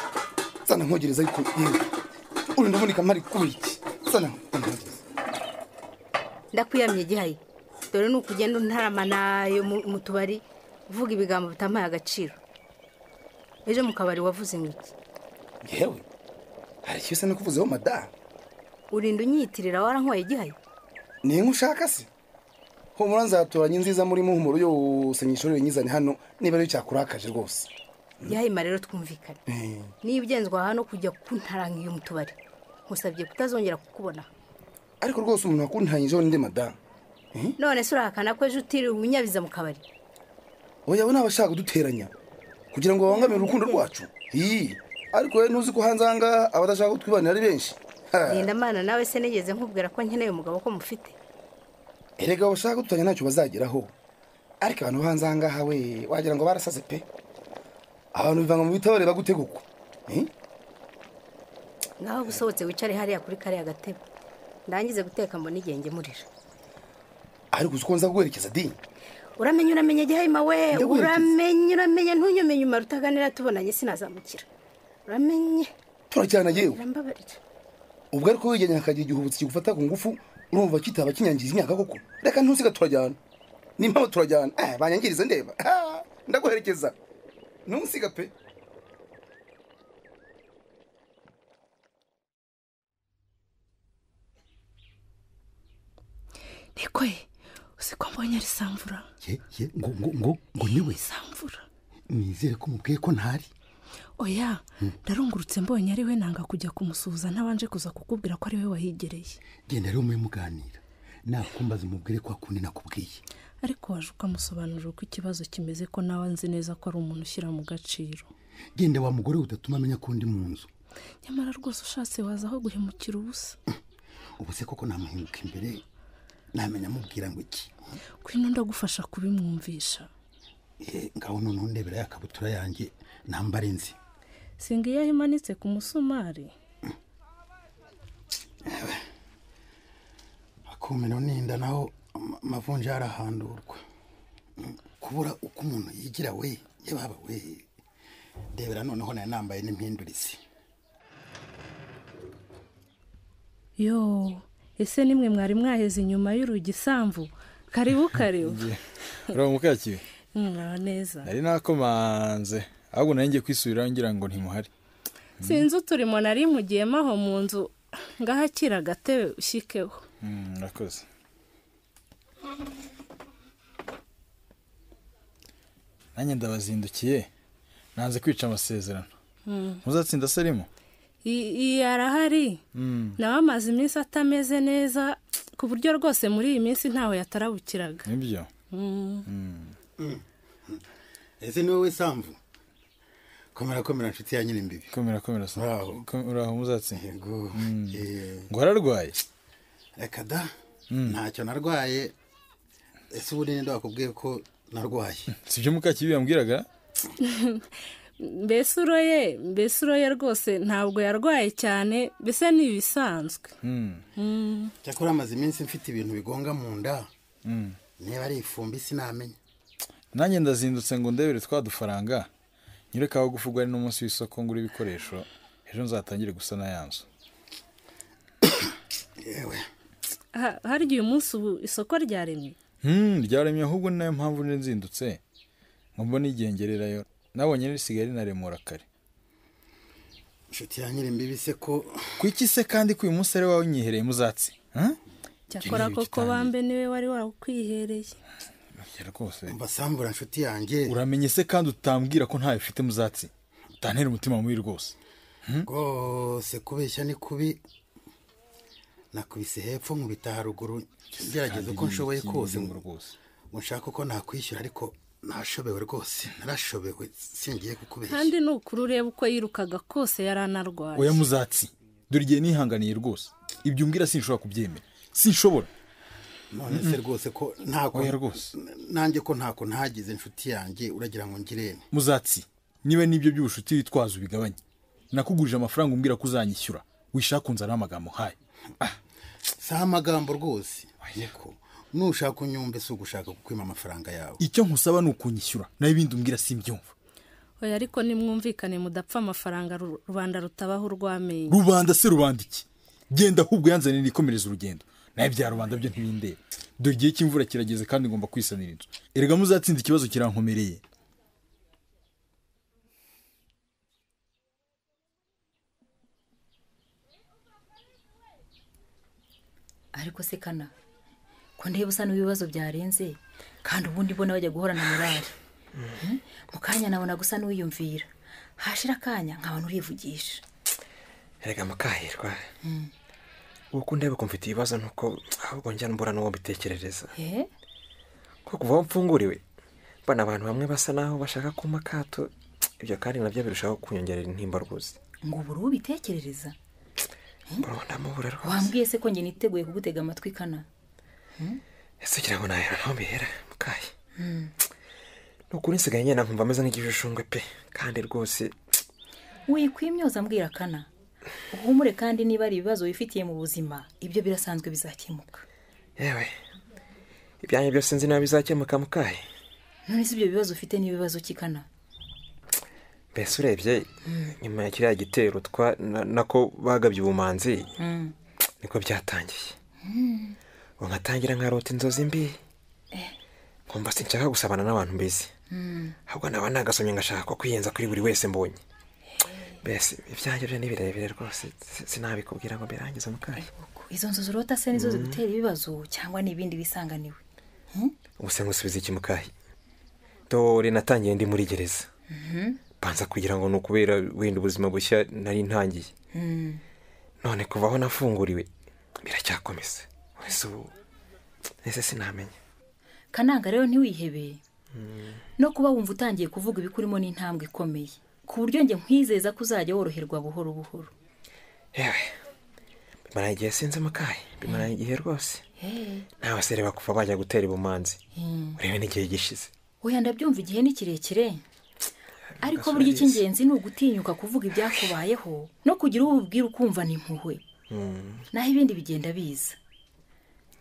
K: sana nkogereza ariko yewe uri ndavunika mpari kubiki sana nkogeza.
N: ndakwiyamye gihaye dore nuko ugenda untaramanayo mu tubari uvuga ibigambo bitampaye agaciro. ejo mu kabari wavuze ngo iki?
K: yewe hari icyo usa n'ukuvuzeho mada.
N: urinda unyitirira warankwaye gihaye.
K: ni ushaka se humura nzatoranya nziza muri muhumuro yose nyishorere nyizane hano niba ari cyakurakaje rwose.
N: yahima rero twumvikane niba ugenzwa hano kujya kuntaranga iyo mu tubari nkusabye kutazongera kukubona.
K: ariko rwose umuntu wakuntanyijeho ninde mada.
N: none se urahakana ko ejo utiriwe unyabiza mu kabari.
K: oya bo n'abashaka kuduteranya kugira ngo babangamire urukundo rwacu. ariko we ntuzi ko hanze aha ngaha abadashaka kutwibanira ari benshi.
N: genda mana nawe se nigeze nkubwira ko nkeneye umugabo ko mufite.
K: erega bashaka kudutanya ntacyo bazageraho ariko abantu hanze aha ngaha we wagira ngo barasaze pe. abantu bivanga mu bitabo bareba gute koko.
N: ngaho gusohotse wicare hariya kuri kariya gatebe ndangize guteka mbona igihe ngemurira.
K: ariko uzi ko nza guherekeza di.
N: uramenye gihayima we uramenye ntunyumenye umara utaganira tubonanye sinazamukira uramenye.
K: turajyana yewe ubwo ariko wigenye hakagira igihubutsi kigufata ku ngufu urumva kitaba kinyangiza imyaka koko. reka ntusiga turajyana n'impamvu turajyana banyangirize ndeba ndaguherekeza ntusiga pe.
M: niko ye uzi ko mbonye ari Samvura.
K: ngo niwe
M: Samvura.
K: nizere ko mubwiye ko ntari.
M: Oya ndarungurutse mbonye ari we nanga kujya kumusuhuza ntabanje kuza kukubwira ko ari we wahigereye.
K: Genda rero muri muganira nakumbaza umubwire ko akundi nakubwiye.
M: Ariko waje ukamusobanurira uko ikibazo kimeze ko nawe nzi neza ko ari umuntu ushyira mu gaciro.
K: Genda wa mugore udatuma amenya ko ndi mu nzu.
M: Nyamara rwose ushatse waza aho guhemukira ubusa.
K: Ubu se koko namuhinduka imbere namenya mubwira ngo iki.
M: Kwino ndagufasha kubimwumvisha.
K: Ngaho none ndebera yakabutura yanjye nambare nzi.
M: Singa iyo imanitse ku musumari.
K: Akumeno ninda naho mavunja arahandurwa. Kubura uko umuntu yigira we yebaba we. Ndebera noneho naye nambaye n'impindurizi.
M: Yo, ese nimwe mwari mwaheze inyuma y'urugi Samvu. Karibu.
O: Ro mukakiwe.
M: Neza.
O: Nari nakomanze. Ahubwo nanjye kwisubira ngira ngo ntimuhari.
M: Sinzi uturimo nari mugiyemo aho mu nzu ngahakira gatebe ushikeho.
O: Nakoze. Nanjye ndabazindukiye. Nanze kwica amasezerano. Muzatsinda serimo?
M: Arahari. Nawe amaze iminsi atameze neza ku buryo rwose muri iyi minsi ntawe yatarabukiraga.
O: Nibyo.
K: Ese niwe we Samvu? Komera nshuti ya nyine imbibi.
O: Komera Samvu. Uraho muzatsinda.
K: Yego.
O: Ngo wararwaye?
K: Reka da. Ntacyo narwaye. Ese ubu ninde wakubwiye ko narwaye?
O: Sibyo mukakibi yambwiraga?
M: Mbese uroye rwose ntabwo yarwaye cyane bise n'ibisanzwe.
K: Cyakora amaze iminsi mfite ibintu bigonga mu nda. Niba ari ifumbi sinamenya.
O: Nanjye ndazindutse ngo ndebere twadufaranga. Nyireka aho gufugwa ari n'umunsi w'isoko ngura ibikoresho. Ejo nzatangire gusana yanzu.
K: Yewe.
M: Hari uyu munsi ubu isoko ryaremye?
O: Ryaremye ahubwo nayo mpamvu nzindutse. Ngo mbone igengererayo. Nabonye risigaye rinaremura kare.
K: Nshuti ya nyiri imbibi se ko
O: kwiki se kandi ko uyu munsi ari wawe unyihereye muzatsi?
M: Cyakora koko bambe niwe wari warakwihereye.
O: Rwose.
K: Mbasambura nshuti yanjye.
O: Uramenye se kandi utambwira ko ntayo ufite muzatsi. Utantera umutima mubi rwose.
K: Rwose kubeshya ni kubi. Nakubise hepfo nkubita haruguru. Gerageza uko nshoboye kose
O: rwose.
K: Nshaka ko nakwishyura ariko nashobewe rwose. Narashobewe singiye kukubeshya.
M: Kandi nukuri ureba uko yirukaga kose yaranarwaye.
O: Oya muzatsi. Dore igihe nihanganiye rwose. Ibyo umbwira sinshobora kubyemera. Sinshobora.
K: None se rwose ko ntako
O: oya rwose.
K: Nanjye ko ntako ntagize inshuti yanjye uragira ngo ngirene.
O: Muzatsi. Niba nibyo by'ubushuti witwaza ubigabanye. Nakugurije amafaranga umbwira ko uzanyishyura. Wishaka kunzana amagambo haye.
K: Sa amagambo rwose. Yeko. Nushaka unyumbe se ugushaka kukwima amafaranga yawe.
O: Icyo nkusaba ni ukunyishyura. Naho ibindi umbwira simbyumva.
M: Oya ariko nimwumvikane mudapfa amafaranga rubanda rutabaho urwamenye.
O: Rubanda se rubanda iki? Genda ahubwo yanzanira ikomereza urugendo. Naye bya rubanda byo ntibindeba. Dore igihe cy'imvura kirageze kandi ngomba kwisanira inzu. Erega muzatsinda ikibazo kirankomereye.
L: Ariko se kana ko ndeba usa n'ibibazo byarenze kandi ubundi bona bajya guhorana murari. Mu kanya nabona gusa n'uwiyumvira. Hashira akanya nk'abantu urivugisha.
G: Erega makahirwa. Uko ndeba ko mfite ibibazo nuko ahubwo njya mbura n'uwo bitekerereza. Ko kuva mfunguriwe bana abantu bamwe basa naho bashaka kuma kato. Ibyo kandi nabyo birushaho kunyongerera intimba rwose.
L: Ngo buru bitekerereza.
G: Ndamubura rwose.
L: Wambwiye se ko nge niteguye kugutega amatwi kana.
G: Ese kira ngo nayo ntobihera mukaye. Nukuri nsigaye nyena nkumva ameze nk'igishushushungwe pe kandi rwose
L: wikwimyoza mbwira kana. Uhumure kandi niba ari ibibazo wifitiye mu buzima ibyo birasanzwe bizakemuka.
G: Yewe. Ibyanyu byose nzi nabi bizakemuka mukaye.
L: None se ibyo bibazo ufite ni ibibazo kikana?
G: Bese urebye nyuma ya kiriya gitero nako bagabye ubumanzi niko byatangiye. Wangatangira nkarota inzozi mbi. Nkumva sinshaka gusabana n'abantu mbese. Ahubwo naba nagasomye ngashaka ko kwiyenza kuri buri wese mbonye. mbese ibyanjye byo ni birebire rwose sinabikubwira ngo birangize mukayi.
L: Izo nzozi urota se nizo zigutera ibibazo cyangwa n'ibindi bisanganiwe?
G: ubuse ngusubiza iki mukayi? dore natangiye ndi muri gereza. banza kugira ngo ni ukubera wenda ubuzima bushya nari ntangiye. none kuva aho nafunguriwe biracyakomeza. ese sinamenya.
L: Kananga rero ntiwihebe. no kuba wumva utangiye kuvuga ibikurimo n'intambwe ikomeye ku buryo njye nkwizeza ko uzajya woroherwa buhoro buhoro.
G: yewe bimara igihe sinzi mukayi, bimara igihe rwose. nawe se reba kuva bajya gutera ibumanzi urebe n'igihe gishize.
L: oya ndabyumva igihe ni kirekire, ariko burya icy'ingenzi ni ugutinyuka kuvuga ibyakubayeho no kugira uwo ubwira ukumva ni impuhwe. naho ibindi bigenda biza.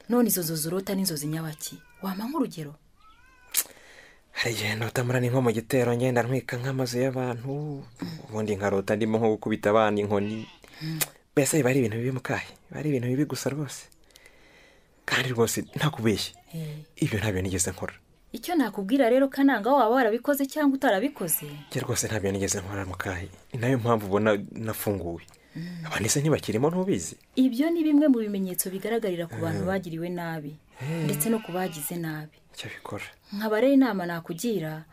L: none izo nzozi urota n'inzozi nyabaki wampa nk'urugero?
G: hari igihe ndotamura ni nko mu gitero ngenda ntwika nk'amazu y'abantu, ubundi nkarota ndimo nko gukubita abana inkoni. mbese biba ari ibintu bibi mukayi, biba ari ibintu bibi gusa rwose. kandi rwose ntakubeshye ibyo ntabyo nigeze nkora.
L: icyo nakubwira rero Kananga, waba warabikoze cyangwa utarabikoze?
G: njye rwose ntabyo nigeze nkora mukayi, ni nayo mpamvu ubona nafunguwe. abandi se ntibakirimo ntubizi?
L: ibyo ni bimwe mu bimenyetso bigaragarira ku bantu bagiriwe nabi ndetse no ku bagize nabi.
G: icyo bikora
L: nkaba rero inama nakugira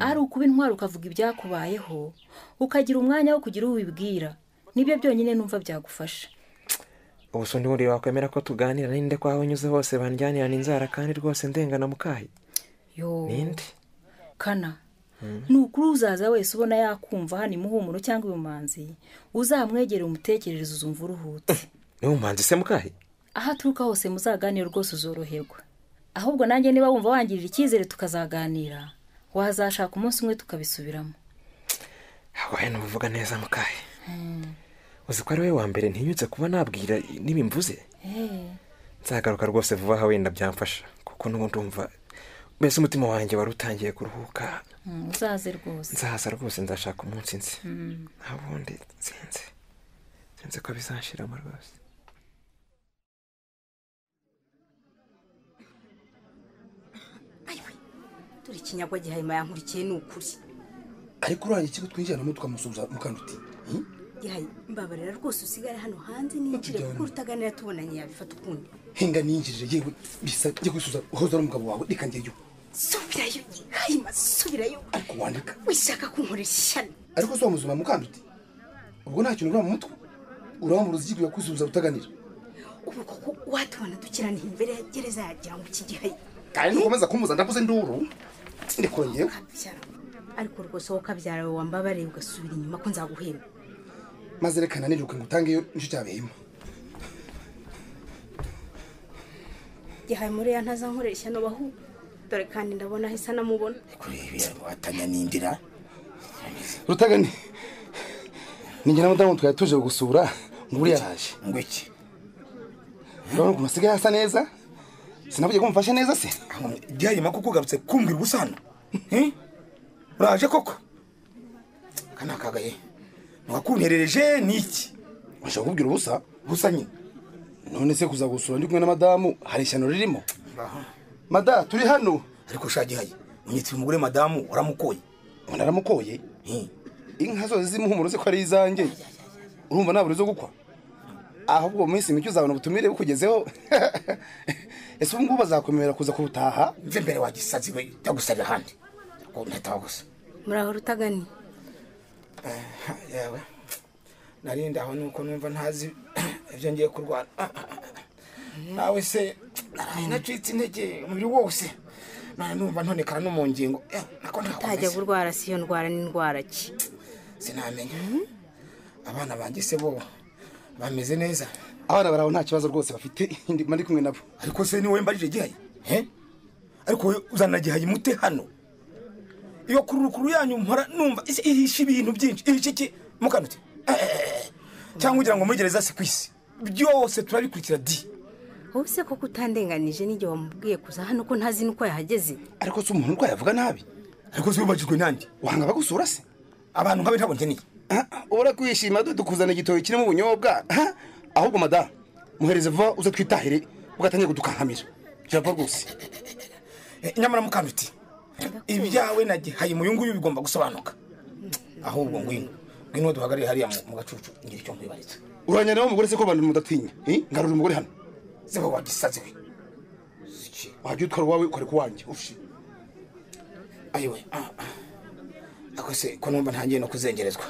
L: ari ukuba intwaro ukavuga ibyakubayeho, ukagira umwanya wo kugira uwo ubibwira. nibyo byonyine numva byagufasha.
G: ubu se undi wakwemera ko tuganira ninde ko aho unyuze hose banjyanirana inzara kandi rwose ndengana mukayi? ninde?
L: Kana ni ukuri uzaza wese ubona yakumva hano imuhumuro cyangwa ubumanzi, uzamwegere umutekerereze uzumva uruhutse.
G: ni ubumanzi se mukayi?
L: aho aturuka hose muzaganira rwose uzoroherwa. ahubwo nanjye niba wumva wangirira icyizere tukazaganira, wazashaka umunsi umwe tukabisubiramo.
G: ahubwo hano uvuga neza mukayi. uzi ko ari we wa mbere ntinyutse kuba nabwira n'ibimvuze. nzagaruka rwose vuba aha wenda byamfasha, kuko n'ubundi umva mbese umutima wanjye wari utangiye kuruhuka.
L: uzaze rwose.
G: nzaza rwose, nzashaka umunsi nzi. ubundi sinzi ko bizanshiramo rwose.
N: dore ikinyagwa gihayima yankurikiye ni ukuri.
K: ariko urangiye ikigo twinjiranamo tukamusubiza mukanduti.
N: gihaye mbabarira rwose usigare hano hanze ninjire kuko utaganira tubonanye yabifata ukundi.
K: henga ninjirije yewe bisa njye kwisuza uhoza n'umugabo wawe reka njyeyo.
N: subirayo gihayima, subirayo.
K: ariko wandika
N: wishaka kunkorera ishyano.
K: ariko so muzuma mukanduti, ubwo nta kintu ura mu mutwe uramuruza igihe kwisubiza utaganira.
N: ubu koko watubona dukirana imbere ya gereza yagira ngo iki gihaye.
K: kandi nukomeza kumuza ndakuze nduru ndikongeyeho.
N: ariko rwose wowe kabyara wawe wambabariye ugasubira inyuma ko nzaguhemba.
K: maze reka naniruke ngutangeyo nicyo cyabehema.
N: gihaye muri ya ntaza nkorera ishyano bahu, dore kandi ndabona ahise anamubona.
A: kuribira ngo atanya nindira.
K: Rutagani ninjye na mudamu twari tuje gusura nguri yaje.
A: ngo iki?
K: Urabona ko masigaye hasa neza? Sinavuye ko mfashe neza se?
A: gihaye makuko garutse kumbwira ubusano. uraje koko? kana kagaye nwakunterereje niki?
K: washaka kubwira ubusa?
A: busa nyine.
K: none se kuza gusura ndi kumwe na madamu hari ishyano ririmo? mada turi hano.
A: ariko shagihaye unyitira umugore madamu uramukoye?
K: naramukoye. inka zose zimuhumuro se ko ari izanjye. urumva naburi zo gukwa? ahubwo mu minsi mike uzabona ubutumire bukugezeho. ese ubu ngubu bazakomera kuza kurutaha?
A: mve mbere wagisazi we tagusabira handi ko ntataho gusa.
N: muraho Rutagani?
A: yewe narinda aho nuko numva ntazi ibyo ngiye kurwana. nawe se nacitse intege umubiri wose, numva ntonekara no mu ngingo.
N: utajya kurwara si iyo ndwara n'indwara ki?
A: sinamenya. abana banjye se bo bameze neza?
K: abana baraho nta kibazo rwose bafite, ndi kumwe nabo.
A: ariko se ni wowe mbarije gihaye? ariko wowe uzana gihaye mute hano? iyo kurukuru yanyu mpora numva ihisha ibintu byinshi. ihisha iki mukanute? cyangwa ugira ngo muri gereza si kwisi byose turabikurikira di.
N: wowe se koko utandenganije n'igihe wamubwiye kuza hano ko ntazi nuko yahageze?
K: ariko se umuntu uko yavuga nabi?
A: ariko se wibagirwe nanjye
K: wanga bagusura se?
A: abantu nkabe ntabwo nkeneye.
K: ura kwishima dukuzana igitoki kirimo ubunyobwa. ahubwo madamu muhereze vuba uze twitahire ugatangiye kudukankamira. cyava rwose.
A: nyamara mukanduti ibyawe na gihaye mu yunguyu bigomba gusobanuka. ahubwo ngwino ngwino duhagarare hariya mu gacucu ngira icyo nkwibaritse.
K: uranyana n'umugore se ko abantu mudatinya ngarura umugore hano
A: sebo wagisaze we
K: wajya utwara wawe ukore kuwanjye ufi
A: ayiwe ako se ko numva ntangiye no kuzengerezwa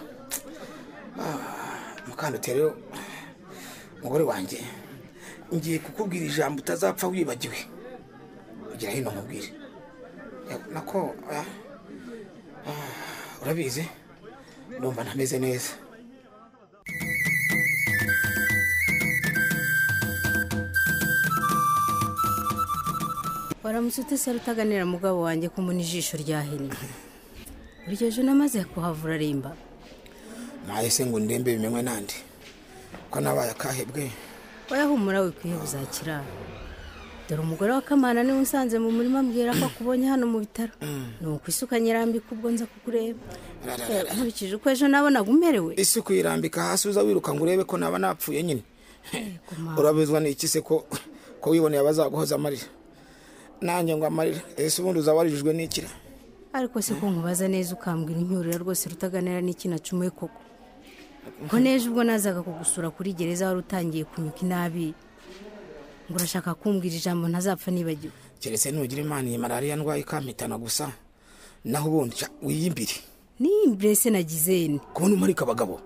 A: mukandute rero umugore wanjye ngiye kukubwira ijambo utazapfa wibagiwe ugira hino nkubwire nako urabizi ndumva ntameze neza.
N: waramutse utese rutaganira mugabo wanjye ko mbona ijisho ryahennye buryo ejo namaze kuhavura rimba
A: nahise ngo ndembe bimenywe nandi ko nabaye akahebwe
N: wayahumura wikwiye buzakira dore umugore wa Kamana niwe unsanze mu murima mbwira ko akubonye hano mu bitaro nuko isuka nyirambika ubwo nza kukureba nkurikije uko ejo nabonaga umerewe
A: isuku yirambika hasi uza wiruka ngo urebe ko naba napfuye nyine urabizwa n'iki se ko wiboneye abazaguhoza amarira nanjye ngo amarira ese ubundi uzawarijwe n'ikira
N: ariko se ko nkubaza neza ukambwira incyurira rwose rutaganira n'iki nacumuye koko ko neje ubwo nazaga kugusura kuri gereza wari utangiye kunyuka inabi ngo urashaka kumbwira ijambo ntazapfa nibagiwe
A: keretse nugira imana iyi malariya ndwaye ikampitana gusa naho ubundi wiyimbire
N: niyimbire se nagizene
A: kubona umarika abagabo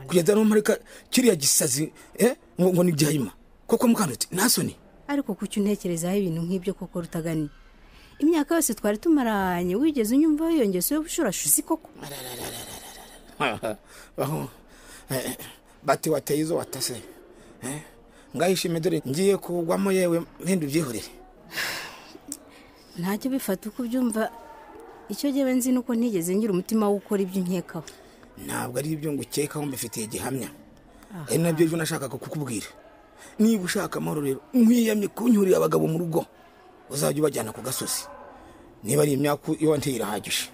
A: kugeza n'umarika kiriya gisazi ngo ni byahima koko mukandute nasoni
N: ariko kuki untekerezaho ibintu nk'ibyo koko rutagani imyaka yose twari tumaranye wigeze unyumva yongeseho ubushurashuzi koko
A: bati wateye izo watase ngahishime dore ngiye kugwamo yewe mpindu byihorere
N: ntacyo bifata uko ubyumva icyo gihe nzi nuko ntigeze ngira umutima wo gukora ibyo nkekaho
A: ntabwo ari ibyo ngukekaho mbifitiye gihamya ari nabyo ejo nashakaga kukubwira niba ushaka amahoro rero nkwiyamye kunyurira abagabo mu rugo uzajya ubajyana ku gasozi niba ari imyaka iyo nteye irahagije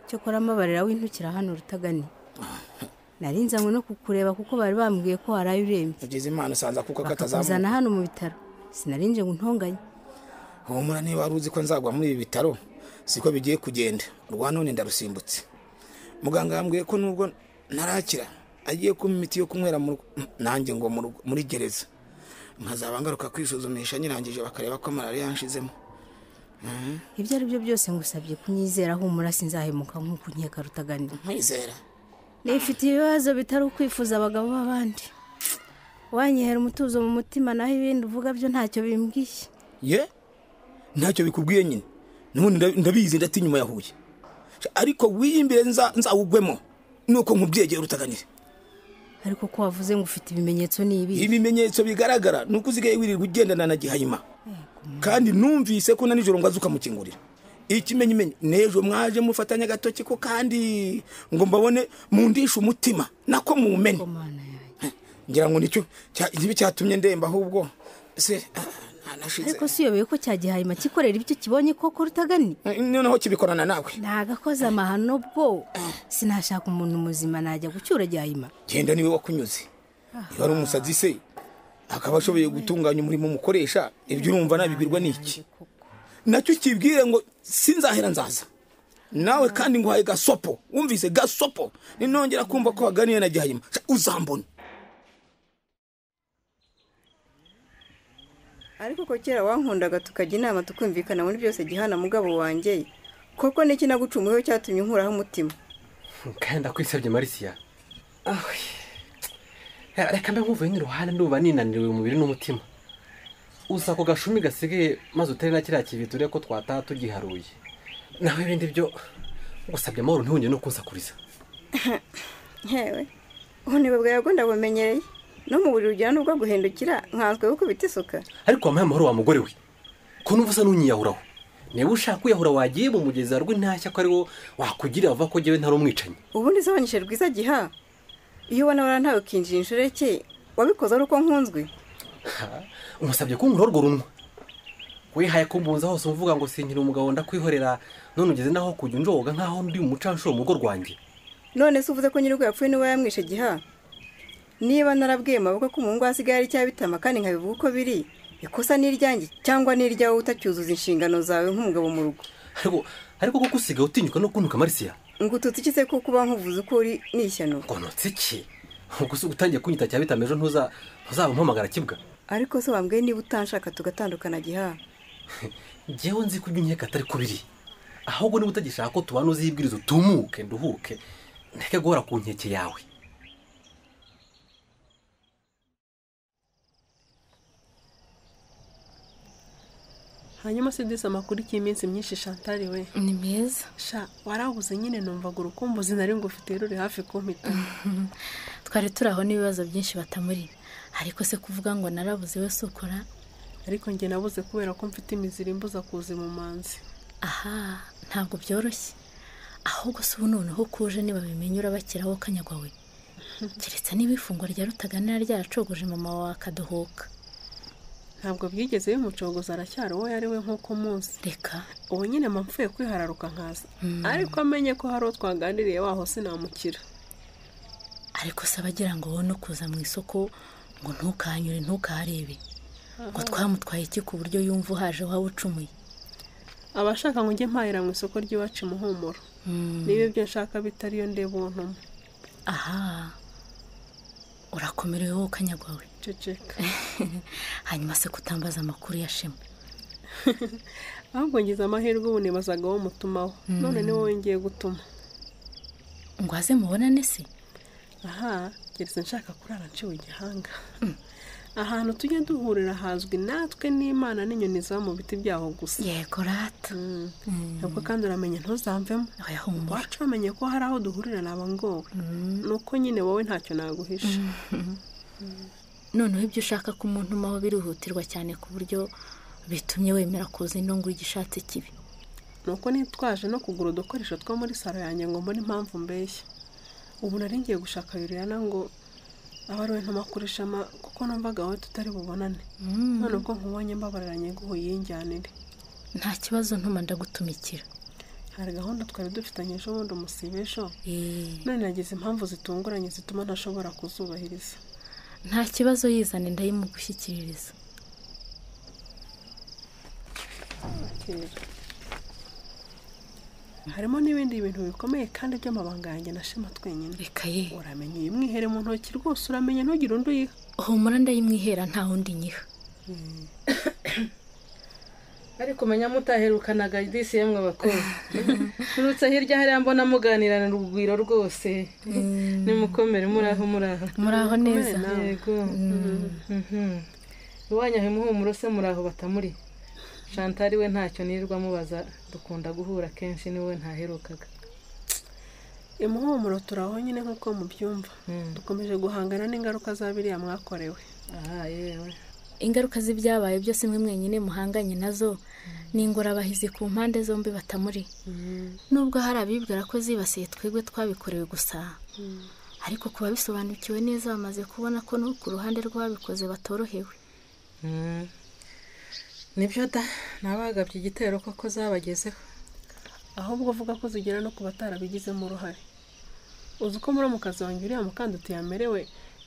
N: cyo kora amabarira w'intukira hano rutagani narinzanywe no kukureba kuko bari bambwiye ko waraye urembye
A: ugeze imana usanza kuko katazamuka
N: bakakuzana hano mu bitaro sinarinje ngo untonganye
A: humura niba wari uzi ko nzagwa muri ibi bitaro siko bigiye kugenda rwa none ndarusimbutse muganga yambwiye ko nubwo narakira agiye kumpa imiti yo kunywera nanjye ngo muri gereza nkazaba ngaruka kwisuzumisha nyirangije bakareba ko malariya yanshizemo
N: ibyo ari byo byose ngusabye kunyizera humura sinzahemuka nk'uko nkeka rutaganira
A: nkwizera
N: nifite ibibazo bitari ukwifuza abagabo b'abandi wanyihera umutuzo mu mutima naho ibindi uvuga byo ntacyo bimbwiye
A: ye ntacyo bikubwiye nyine nubundi ndabizi ndati inyuma yahuye ariko wiyimbire nzawugwemo nuko nkubyegiye rutaganire
N: ariko ko wavuze ngo ufite ibimenyetso n'ibi
A: ibimenyetso bigaragara nuko uzigaye wirirwa ugendana na gihayima kandi numvise ko na nijoro ngo azuka mukingurira ikimenyimenyi nejo mwaje mufatanya agatoki ko kandi ngo mbabone mundisha umutima nako mumenye ngira ngo nicyo cyatumye ndemba ahubwo se
N: ariko siyobeye ko cyagihayima kikorera ibyo kibonye koko rutagani
A: noneho kibikorana nawe
N: ntagakoze amahano bwo sinashaka umuntu muzima najya gucyura gihayima
A: genda niwe wakunyuze iyo ari umusazi se akaba ashoboye gutunganya umurimo umukoresha ibyo urumva nabibirwa n'iki nacyo kibwire ngo sinzahera nzaza nawe kandi nguhaye gasopo wumvise gasopo ninongera kumva ko waganiye na gihayima uzambona
E: ariko ko kera wankundaga tukajya inama tukumvikana muri byose gihana mugabo wanjye koko n'iki nagucumuyeho cyatumye nkuraho umutima
H: kandi ndakwisabye marisiya reka mbe nkuvuye nk'iruhande ndumva ninaniriwe umubiri n'umutima usa ako gashumi gasigaye maze utari na kiriya kibi turebe ko twataha tugiharuye nawe ibindi byo ngusabye amahoro ntihongere no kunsakuriza
E: nkewe ubunebwe bwawe ndabumenyereye no mu buriri ujyana n'ubwo guhindukira nkanswe gukubita isuka
H: ariko wampaye amahoro wa mugore we ko numva usa n'unyiyahuraho niba ushaka kwiyahura wagiye mu mugezi rw'intashya ko ari wo wakugirira avuga ko njyewe ntari umwicanyi
E: ubundi isabanyije rwiza giha iyo ubona warantawe ukinjira inshoreke wabikoze ari uko nkunzwe
H: umusabye kunkura urwo runwa wihaye kumbunza hose uvuga ngo sinkira umugabo ndakwihorera none ugeze naho kujya unjoga nkaho ndi umucanshuro mu rugo rwanjye
E: none se uvuze ko nyir'uko yapfuye niwe yamwishe giha niba narabwiye maboko ko umuhungu hasigaye ari cyabitama kandi nkabivuga uko biri ikosa n'iryanjye cyangwa n'iryawe utacyuzuza inshingano zawe nk'umugabo mu rugo
H: ariko kuko usigaye utinyuka no kuntuka marisiya
E: ngo ututse iki se ko kuba nkuvuze ko uri n'ishyano?
H: ngo nutse iki ubwo se utangiye kunyita cya bitamejo ntuzaba umpamagara kibwa.
E: ariko se wambwiye niba utanshaka tugatandukana giha.
H: njyewe nzi ko ibyo unkeka atari ko biri, ahubwo niba utagishaka ko tubana uzibwiriza utumuke nduhuke ndeke guhora ku nkeke yawe.
P: hanyuma se disi amakuru y'iminsi myinshi Chantal we
M: ni meza
P: sha warabuze nyine numvaga urukumbuzi nari ngufite ruri hafi kumpita.
M: twari turi aho n'ibibazo byinshi batamuri, ariko se kuvuga ngo narabuze we sukora.
P: ariko njye nabuze kubera ko mfite imiziri imbuza kuza mu manzi.
M: aha ntabwo byoroshye, ahubwo se ubu noneho kuje niba bimenye urabakiraho kanyagwawe, keretse niba ifungwa rya Rutaganira ryacogoje mama wawe akadohoka.
P: ntabwo byigeze bimucogoza, aracyari uwo yari we nk'uko muzi.
M: reka
P: ubu nyine mpfuye kwihararuka nkaza, ariko amenye ko hari uwo twaganiriye waho sinamukira.
M: ariko se abagira ngo wowe no kuza mu isoko ngo ntukahanyure ntukaharebe, ngo twamutwaye iki ku buryo yumva uhaje waba ucumuye.
P: abashaka ngo njye mpahira mu isoko ry'iwacu Muhumuro, niba ibyo nshaka bitariyo ndeba uwo ntuma.
M: aha urakomerewe wowe kanyagwawe.
P: ceceka.
M: hanyuma se kutambaza amakuru ya Shema?
P: ahubwo ngize amahirwe ubu nibazaga wo mutumaho, none ni wowe ngiye gutuma.
M: ngo aze mubonane se?
P: aha keretse nshaka kurara nciwe igihanga. ahantu tujya duhurira hazwi natwe n'Imana n'inyoni ziba mu biti byaho gusa.
M: yego rata.
P: ntabwo kandi uramenye ntuzamvemo. wacu wamenye ko hari aho duhurira naba ngowe, nuko nyine wowe ntacyo naguhisha.
M: noneho ibyo ushaka ko umuntu umaho birihutirwa cyane ku buryo bitumye wemera kuza ino ngo igishatse kibi.
P: nuko nitwaje no kugura udukoresho two muri salo yanjye ngo mbone impamvu mbeshya. ubu nari ngiye gushaka Yuriyana ngo aba ari we ntumakurisha kuko numvaga wowe tutari bubonane. none ubwo nkubonye mbabaranye ngo uyinjyanire.
M: nta kibazo ntuma ndagutumikira.
P: hari gahunda twari dufitanye ejo bundi umusibe ejo, none nagize impamvu zitunguranye zituma ntashobora kuzubahiriza.
M: nta kibazo yizane ndayimugushyikiririza.
P: harimo n'ibindi bintu bikomeye kandi by'amabanga yanjye na Shema twenyine.
M: reka ye
P: uramenye uyimwihere mu ntoki rwose, uramenye ntugire undi uyiha.
M: humura ndayimwihera nta wundi nyiha.
Q: ariko menya mutaherukanaga disi yemwe bakobwa. nturutse hirya hariya mbona muganirana urugwiro rwose. nimukomere muraho
M: muraho neza.
Q: yego. iwanyu Muhumuro se muraho batamuri? Chantal we ntacyo nirirwa mubaza, dukunda guhura kenshi niwe ntaherukaga.
P: Muhumuro turaho nyine nk'uko mubyumva, dukomeje guhangana n'ingaruka za biriya mwakorewe.
Q: yewe
M: ingaruka z'ibyabaye byose mwe mwenyine muhanganye nazo ni ingorabahizi ku mpande zombi batamuri. nubwo hari abibwira ko zibasiye twebwe twabikorewe gusa, ariko kuba bisobanukiwe neza bamaze kubona ko no ku ruhande rw'ababikoze batorohewe.
Q: nibyo da, nabagabye igitero koko zabagezeho.
P: ahubwo uvuga ko zigera no ku batarabigizemo uruhare. uzi ko muramukazi wanjye uriya mukanduti yamerewe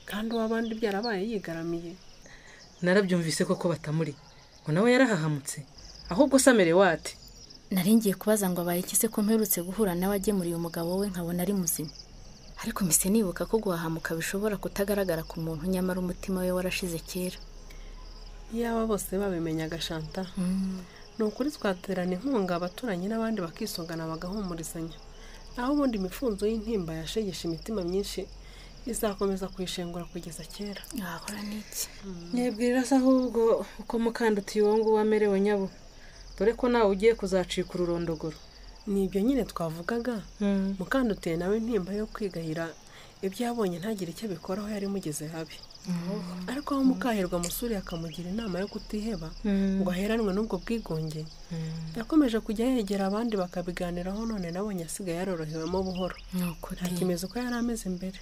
P: kandi uw'abandi byarabaye yigaramiye.
Q: narabyumvise koko batamuri, ngo nawe yarahahamutse. ahubwo se amerewe ate?
M: nari ngiye kubaza ngo abaye iki se ko mperutse guhura nawe agemuriye umugabo we nkabona ari muzima, ariko mise nibuka ko guhahamuka bishobora kutagaragara ku muntu nyamara umutima we warashize kera.
P: iyaba bose babimenyaga Chantal, ni ukuri twaterana inkunga abaturanyi n'abandi bakisungana bagahumurizanya, aho ubundi imifunzo y'intimba yashegesha imitima myinshi izakomeza kuyishengura kugeza kera.
M: ahora n'iki?
Q: nyibwirira se ahubwo uko mukandutiye uwo nguwo amerewe nyabo, dore ko nawe ugiye kuzacika ururondogoro.
P: ni ibyo nyine twavugaga. mukandutiye nawe intimba yo kwigahira ibyo yabonye ntagire icyo abikoraho yari mugeze habi. ariko aho mukahirwa musuri akamugira inama yo kutiheba ngo aheranwe n'ubwo bwigunge, yakomeje kujya yegera abandi bakabiganiraho. none nabonye asigaye yarorohewemo buhoro, nta kimezo ko yari ameze mbere.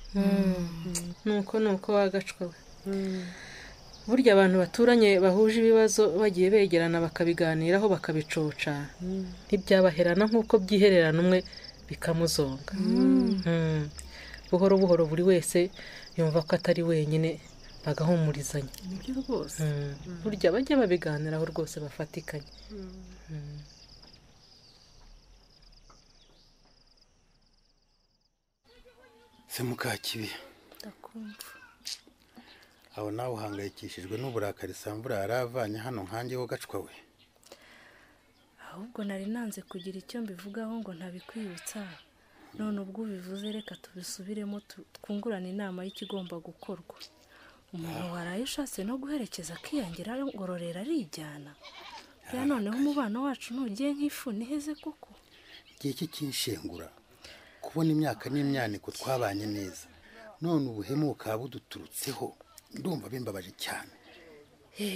Q: nuko wagacwa we. burya abantu baturanye bahuje ibibazo bagiye begerana bakabiganiraho bakabicoca, ntibyabaherana nk'uko byihererana umwe bikamuzonga. buhoro buhoro buri wese yumva ko atari wenyine, bagahumurizanya.
P: nibyo rwose.
Q: burya bajya babiganiraho rwose bafatikanye.
R: se Mukakibi,
M: ndakumva.
R: aho nawe uhangayikishijwe n'uburakari Samvura yari avanye hano nkanjye wo gacwa we.
M: ahubwo nari nanze kugira icyo mbivugaho ngo ntabikwibutsa, none ubwo ubivuze reka tubisubiremo twungurane inama y'ikigomba gukorwa. umuntu waraye ushatse no guherekeza akiyangira ngororera arijyana, ya noneho umubano wacu ntugiye nk'ifu niheze koko.
R: igihe cye kinshengura kubona imyaka n'imyaniko twabanye neza, none ubuhemu bukaba buduturutseho, ndumva bimbabaje cyane.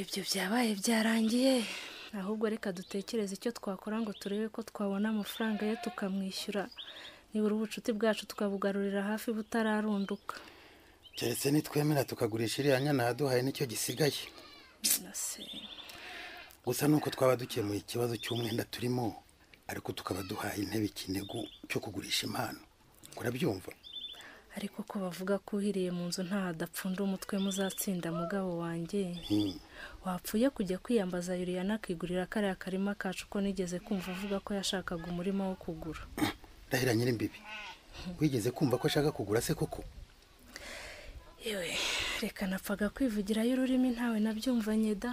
M: ibyo byabaye byarangiye, ahubwo reka dutekereze icyo twakora ngo turebe ko twabona amafaranga ye tukamwishyura, nibura ubucuti bwacu tukabugarurira hafi butararunduka.
R: keretse nitwemera tukagurisha iriya nyana yaduhaye nicyo gisigaye. gusa nuko twaba dukemuye ikibazo cy'umwenda turimo, ariko tukaba duhaye intebe ikinegu cyo kugurisha impano, urabyumva?
M: ariko ko bavuga ko uhiriye mu nzu nta hadapfunda umutwe muzatsinda mugabo wanjye. wapfuye kujya kwiyambaza Yuriyana akigurira kariya karima kacu ko nigeze kumva avuga ko yashakaga umurima wo kugura.
R: Ndahira Nyirimbibi, wigeze kumva ko ashaka kugura se koko?
M: yewe reka napfaga kwivugirayo ururimi ntawe nabyumvanye da.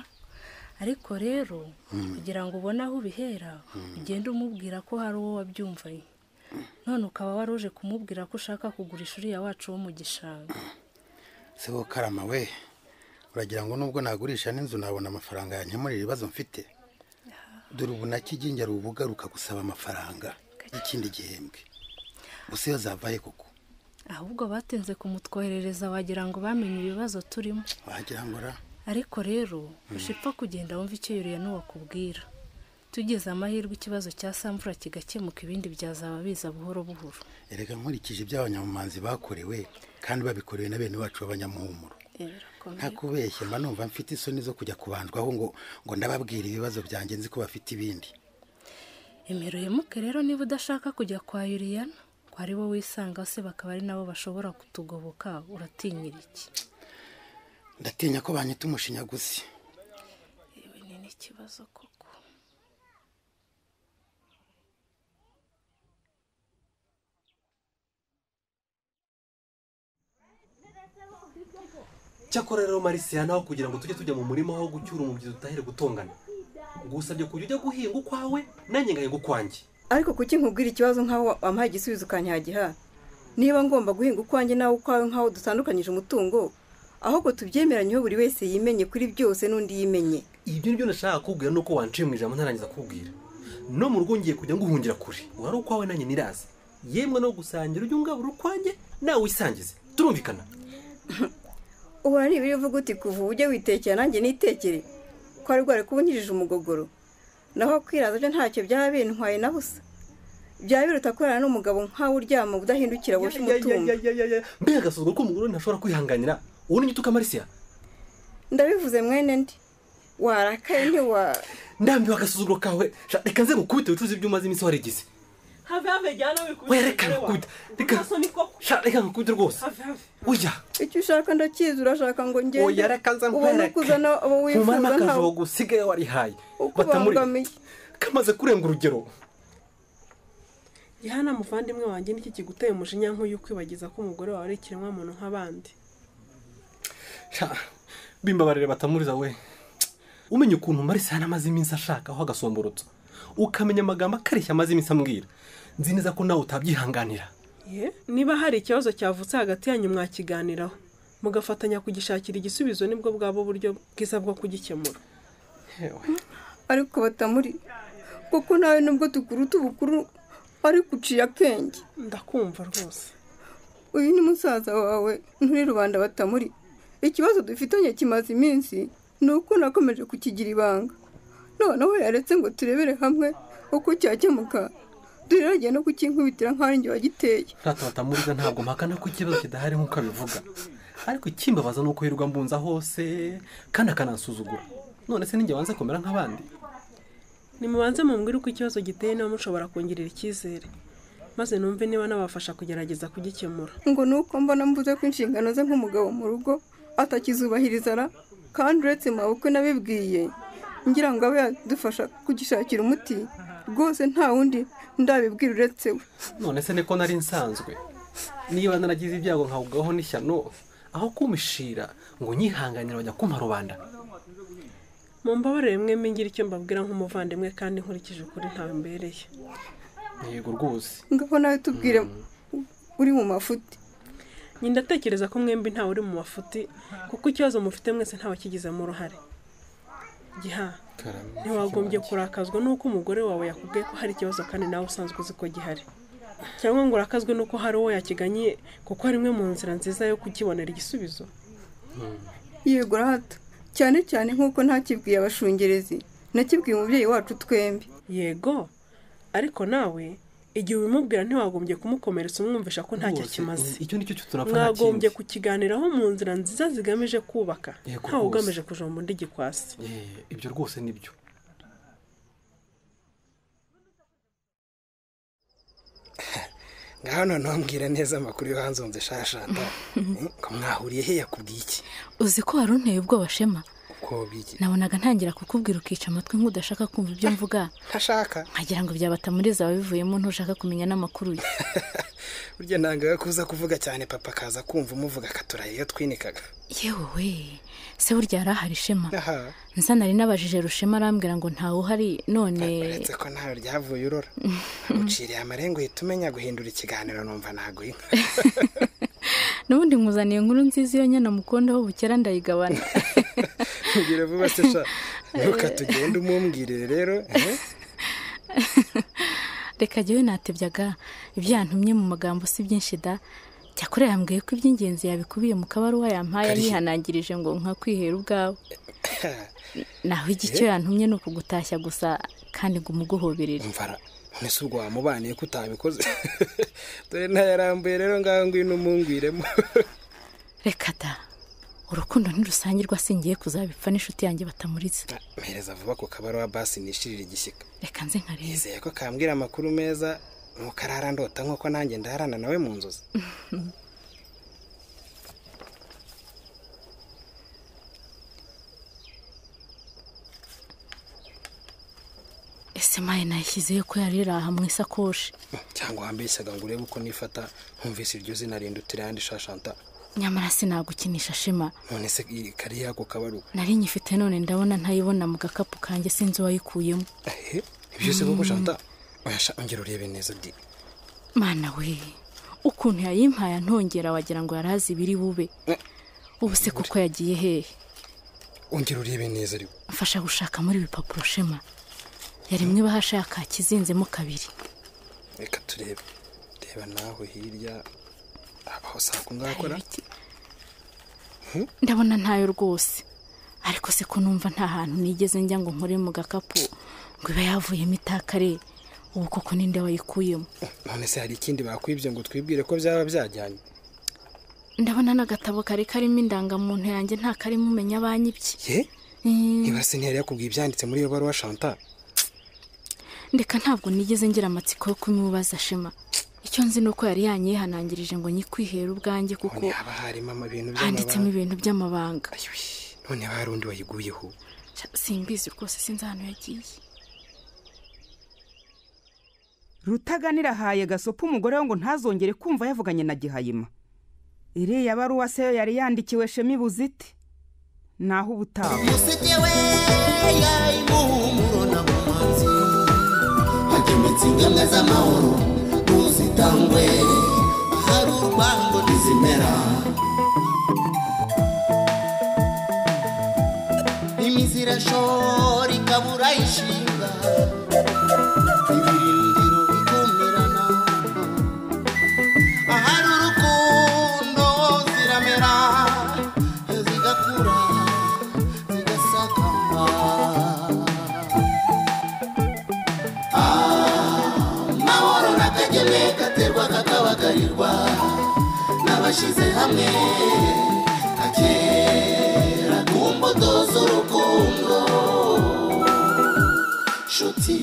M: ariko rero kugira ngo ubone aho ubihera ugende umubwira ko hari uwo wabyumvanye, none ukaba wari uje kumubwira ko ushaka kugurisha uriya wacu wo mu gishanga.
R: se wo Karama we, uragira ngo nubwo nagurisha n'inzu nabona amafaranga yankemurira ibibazo mfite? dore ubu nakiginge ari ubugaruka gusaba amafaranga y'ikindi gihembwe, gusa iyo zavaye koko.
M: ahubwo batinze kumutwoherereza wagira ngo bamenye ibibazo turimo.
R: wagira ngo ra.
M: ariko rero ushipfa kugenda wumva icyo Yuriyana wakubwira. tugeze amahirwe ikibazo cya Samvura kigakemuka, ibindi byazaba biza buhoro buhoro.
R: erega nkurikije iby'abanyamumanzi bakorewe kandi babikorewe na bene wacu b'abanyamuhumuro, nta kubeshya mba numva mfite isoni zo kujya kubandwaho ngo ndababwira ibibazo byanjye nzi ko bafite ibindi.
M: imiruhemuke rero niba udashaka kujya kwa Yuriyana, ko ari bo wisanga se bakaba ari nabo bashobora kutugoboka, uratinyira iki?
R: ndatinya ko banyita umushinyaguzi.
M: yewe ni n'ikibazo koko.
H: cyakora rero Marisiya, naho kugira ngo tujye tujya mu murima aho gucyura umubyizi utahere gutongana, ngusabye kujya ujya guhinga ukwawe nanjye ngahinga ukwanjye.
E: ariko kuki nkubwira ikibazo nk'aho wampaye igisubizo ukanyagiha? niba ngomba guhinga ukwanjye nawe ukwawe nk'aho dutandukanyije umutungo, ahubwo tubyemeranyeho buri wese yimenye kuri byose n'undi yimenye.
H: ibyo nibyo nashaka kubwira, nuko wanciye mu ijambo ntarangiza kubwira. no mu rugo ngiye kujya nguhungira kure, wari ukwawe nanjye niraza, yemwe no gusangira ujya ungabura ukwanjye nawe wisangize, turumvikana?
E: ubona n'ibiri uvuga uti kuva ujye witekera nanjye nitekere, ko ari bwari kuba unyirije umugogoro, naho kwiraza byo ntacyo byaba bintwaye na busa. byaba biruta kurana n'umugabo nkawe uryama udahindukira boshye umutungo.
H: mbega agasuzuguro k'umugore ntashobora kwihanganira, ubu ni utuka Marisiya?
E: ndabivuze mwene ndi, warakaye ntiwa
H: ndambiwe agasuzuguro kawe. reka nze gukubita ubucuruzi by'umaze iminsi warigize.
P: have jyana wikubita.
H: reka ngukubita, reka ngukubita rwose. oya,
E: icyo ushaka ndakizi, urashaka ngo ngende.
H: oya reka nza nkwereke,
E: kuzana abo wifuza
H: ntawe
E: ntawe
H: usigaye warihaye
E: ukubangamiye,
H: kamaze kurenga urugero.
P: Gihana muvandimwe wanjye, niki kiguteye umujinya nk'uyu kwibagiza ko umugore wawe ari ikiremwa muntu nk'abandi?
H: bimbabarire Batamuriza we, umenya ukuntu Marisiya amaze iminsi ashakaho agasomborotso, ukamenya amagambo akarishya amaze iminsi ambwira, nzi neza ko nawe utabyihanganira.
P: niba hari ikibazo cyavutse hagati yanyu mwakiganiraho, mugafatanya kugishakira igisubizo, nibwo bwaba uburyo bwiza bwo kugikemura.
E: ariko Batamuri, kuko nawe nubwo tukuruta ubukuru ariko uciye akenge.
P: ndakumva rwose.
E: uyu ni musaza wawe nturi rubanda Batamuri. ikibazo dufitanye kimaze iminsi, ni uko nakomeje kukigira ibanga, noneho yaretse ngo turebere hamwe uko cyakemuka, dore no kukinkubitira nk'aho njye wagiteye.
H: Batamuriza, ntabwo mpakana ko ikibazo kidahari nk'uko abivuga, ariko ikimbabaza ni uko yirirwa mbunza hose kandi akanansuzugura. none se ninjye wanze kumera nk'abandi?
P: nimubanze mumbwire uko ikibazo giteye, niba mushobora kongera icyizere, maze numve niba nabafasha kugerageza kugikemura.
E: ngo nuko mbona mvuze ko inshingano ze nk'umugabo mu rugo atakizubahiriza ra, kandi uretse mabukwe nabibwiye, ngira ngo abe yadufasha kugishakira umuti, rwose nta wundi ndabibwira uretse we.
H: none se niko nari nsanzwe, niba naragize ibyago nkawugaho n'ishyano aho kumishira ngo nyihanganire bajya kumpa rubanda.
P: mumbabarire mwembi ngira icyo mbabwira nk'umuvandimwe kandi nkurikije ukuri ntawe mbereye.
H: Yego rwose.
E: ngaho nawe tubwire uri mu mafuti.
P: ndatekereza ko mwembi ntawe uri mu mafuti kuko ikibazo mufite mwese ntawe kigizemo uruhare. Giha ntiwagombye kurakazwa n'uko umugore wawe yakubwiye ko hari ikibazo kandi nawe usanzwe uzi ko gihari, cyangwa ngo urakazwe n'uko hari uwo yakiganye kuko ari imwe mu nzira nziza yo kukibonera igisubizo.
E: Yego rata, cyane cyane nk'uko ntakibwiye abashungerezi nakibwiye umubyeyi wacu twembi.
P: Yego ariko nawe igihe ubimubwira ntiwagombye kumukomeretsa umwumvisha ko ntacyo kimaze.
H: Icyo nicyo turapfa
P: mwagombye kukiganiraho mu nzira nziza zigamije kubaka ntawe ugamije kujomba undi gikwasi.
H: Ibyo rwose nibyo.
S: ngaho noneho mbwira neza amakuru yo hanze nze shashanta ko mwahuriye he yakubwiye iki?
M: Uzi ko wari unteye ubwoba Shema?
S: Ko biki?
M: Nabonaga ntangira kukubwira ukica amatwi nk'udashaka kumva ibyo mvuga.
S: Ntashaka.
M: Nkagira ngo byabatamuriza ababivuyemo ntushaka kumenya n'amakuru ye.
S: Burya nangaga kuza kuvuga cyane papa kaza kumva umuvuga akaturaye iyo twinikaga.
M: Yewe we, se burya arahari Shema? Nsa nari nabajije Rushema arambwira ngo ntawe uhari none.
S: Uretse ko ntawe ryavuye urora. Uciriye amarengo yitumenya guhindura ikiganiro numva naguhinka.
M: Nubundi nkuzaniye inkuru nziza iyo nyana mukondaho bukera ndayigabana.
S: Ngira vuba se sha. Nuka tugende umumbwirire rero.
M: Reka jyewe natebyaga ibyo yantumye mu magambo si byinshi da. Cyakora yambwiye ko iby'ingenzi yabikubiye mu kabaruwa yampaye yihanangirije ngo nka kwihera ubwawe. Naho igicyo yantumye no kugutashya gusa kandi ngo umuguhoberere.
S: Mvara nese ubwo wamubaniye ko utabikoze. Dore ntayarambuye rero ngaho ngwino umungwiremo.
M: Reka da. Urukundo ntirusangirwa singiye kuzabipfa n'inshuti yanjye batamuritse.
S: Mpereza vuba ku kabaruwa basi nishirira igishyika.
M: Reka nze nkareba.
S: Yizeye ko kambwira amakuru meza mukarara ndota nk'uko nanjye ndarana nawe mu nzozi.
M: Ese maye nayishyizeyo ko yarira aha mu isakoshi.
S: Cyangwa wambeshyaga ngo urebe uko nifata nkumvise iryo zina rindutira yandi shashanta.
M: Nyamara sinagukinisha Shema.
S: None se kari yako kabaruwa?
M: Nari nyifite none ndabona ntayibona mu gakapu kanjye sinzi wayikuyemo.
S: Ibyo se koko shanta? Oyasha ongera urebe neza di.
M: Mana we, ukuntu yayimpaya ntongera wagira ngo yarazi biri bube. Ubu se kuko yagiye hehe?
S: Ongera urebe neza ari.
M: Mfasha gushaka muri bipapuro Shema. Yari mwe bahashaka kizinzemo kabiri.
S: Reka turebe. Reba naho hirya abaho sako ngakora.
M: Ndabona ntayo rwose. Ariko se ko numva nta hantu nigeze njya ngo nkore mu gakapu ngo iba yavuyemo itakare. Ubu koko ninde wayikuyemo?
S: None se hari ikindi bakwibye ngo twibwire ko byaba byajyanye?
M: Ndabona n'agatabo kari karimo indangamuntu yanjye nta karimo umenya abanyibye.
S: Niba se ntiyari yakubwiye ibyanditse muri iyo baruwa Chantal?
M: Ndeka ntabwo nigeze ngira amatsiko yo kumubaza Shema. Icyo nzi nuko yari yanyihanangirije ngo nyikwihera ubwanjye kuko
S: haba harimo ibintu by'amabanga.
M: Handitsemo ibintu by'amabanga.
S: None hari undi wayiguyeho?
M: Simbizi rwose sinzi ahantu yagiye.
C: Rutaganira haye Gasopo umugore we ngo ntazongere kumva yavuganye na Gihayima. Iriya baruwa se yari yandikiwe Shema Buziti. Naho ubutaha.
T: Musekewe yayimuhumuro na mumanzi. Hagemetse ingemwe z'amahoro ntuzitangwe. Hari urwango ntizimera. Imizira shori kabura ishinga. Ibirindiro bikumirana. Ahari urukundo ziramera. Zigakura zigasakamba. Amahoro n'akageme gaterwa kakabagarirwa n'abashyize hamwe kakera ku mbuto z'urukundo nshuti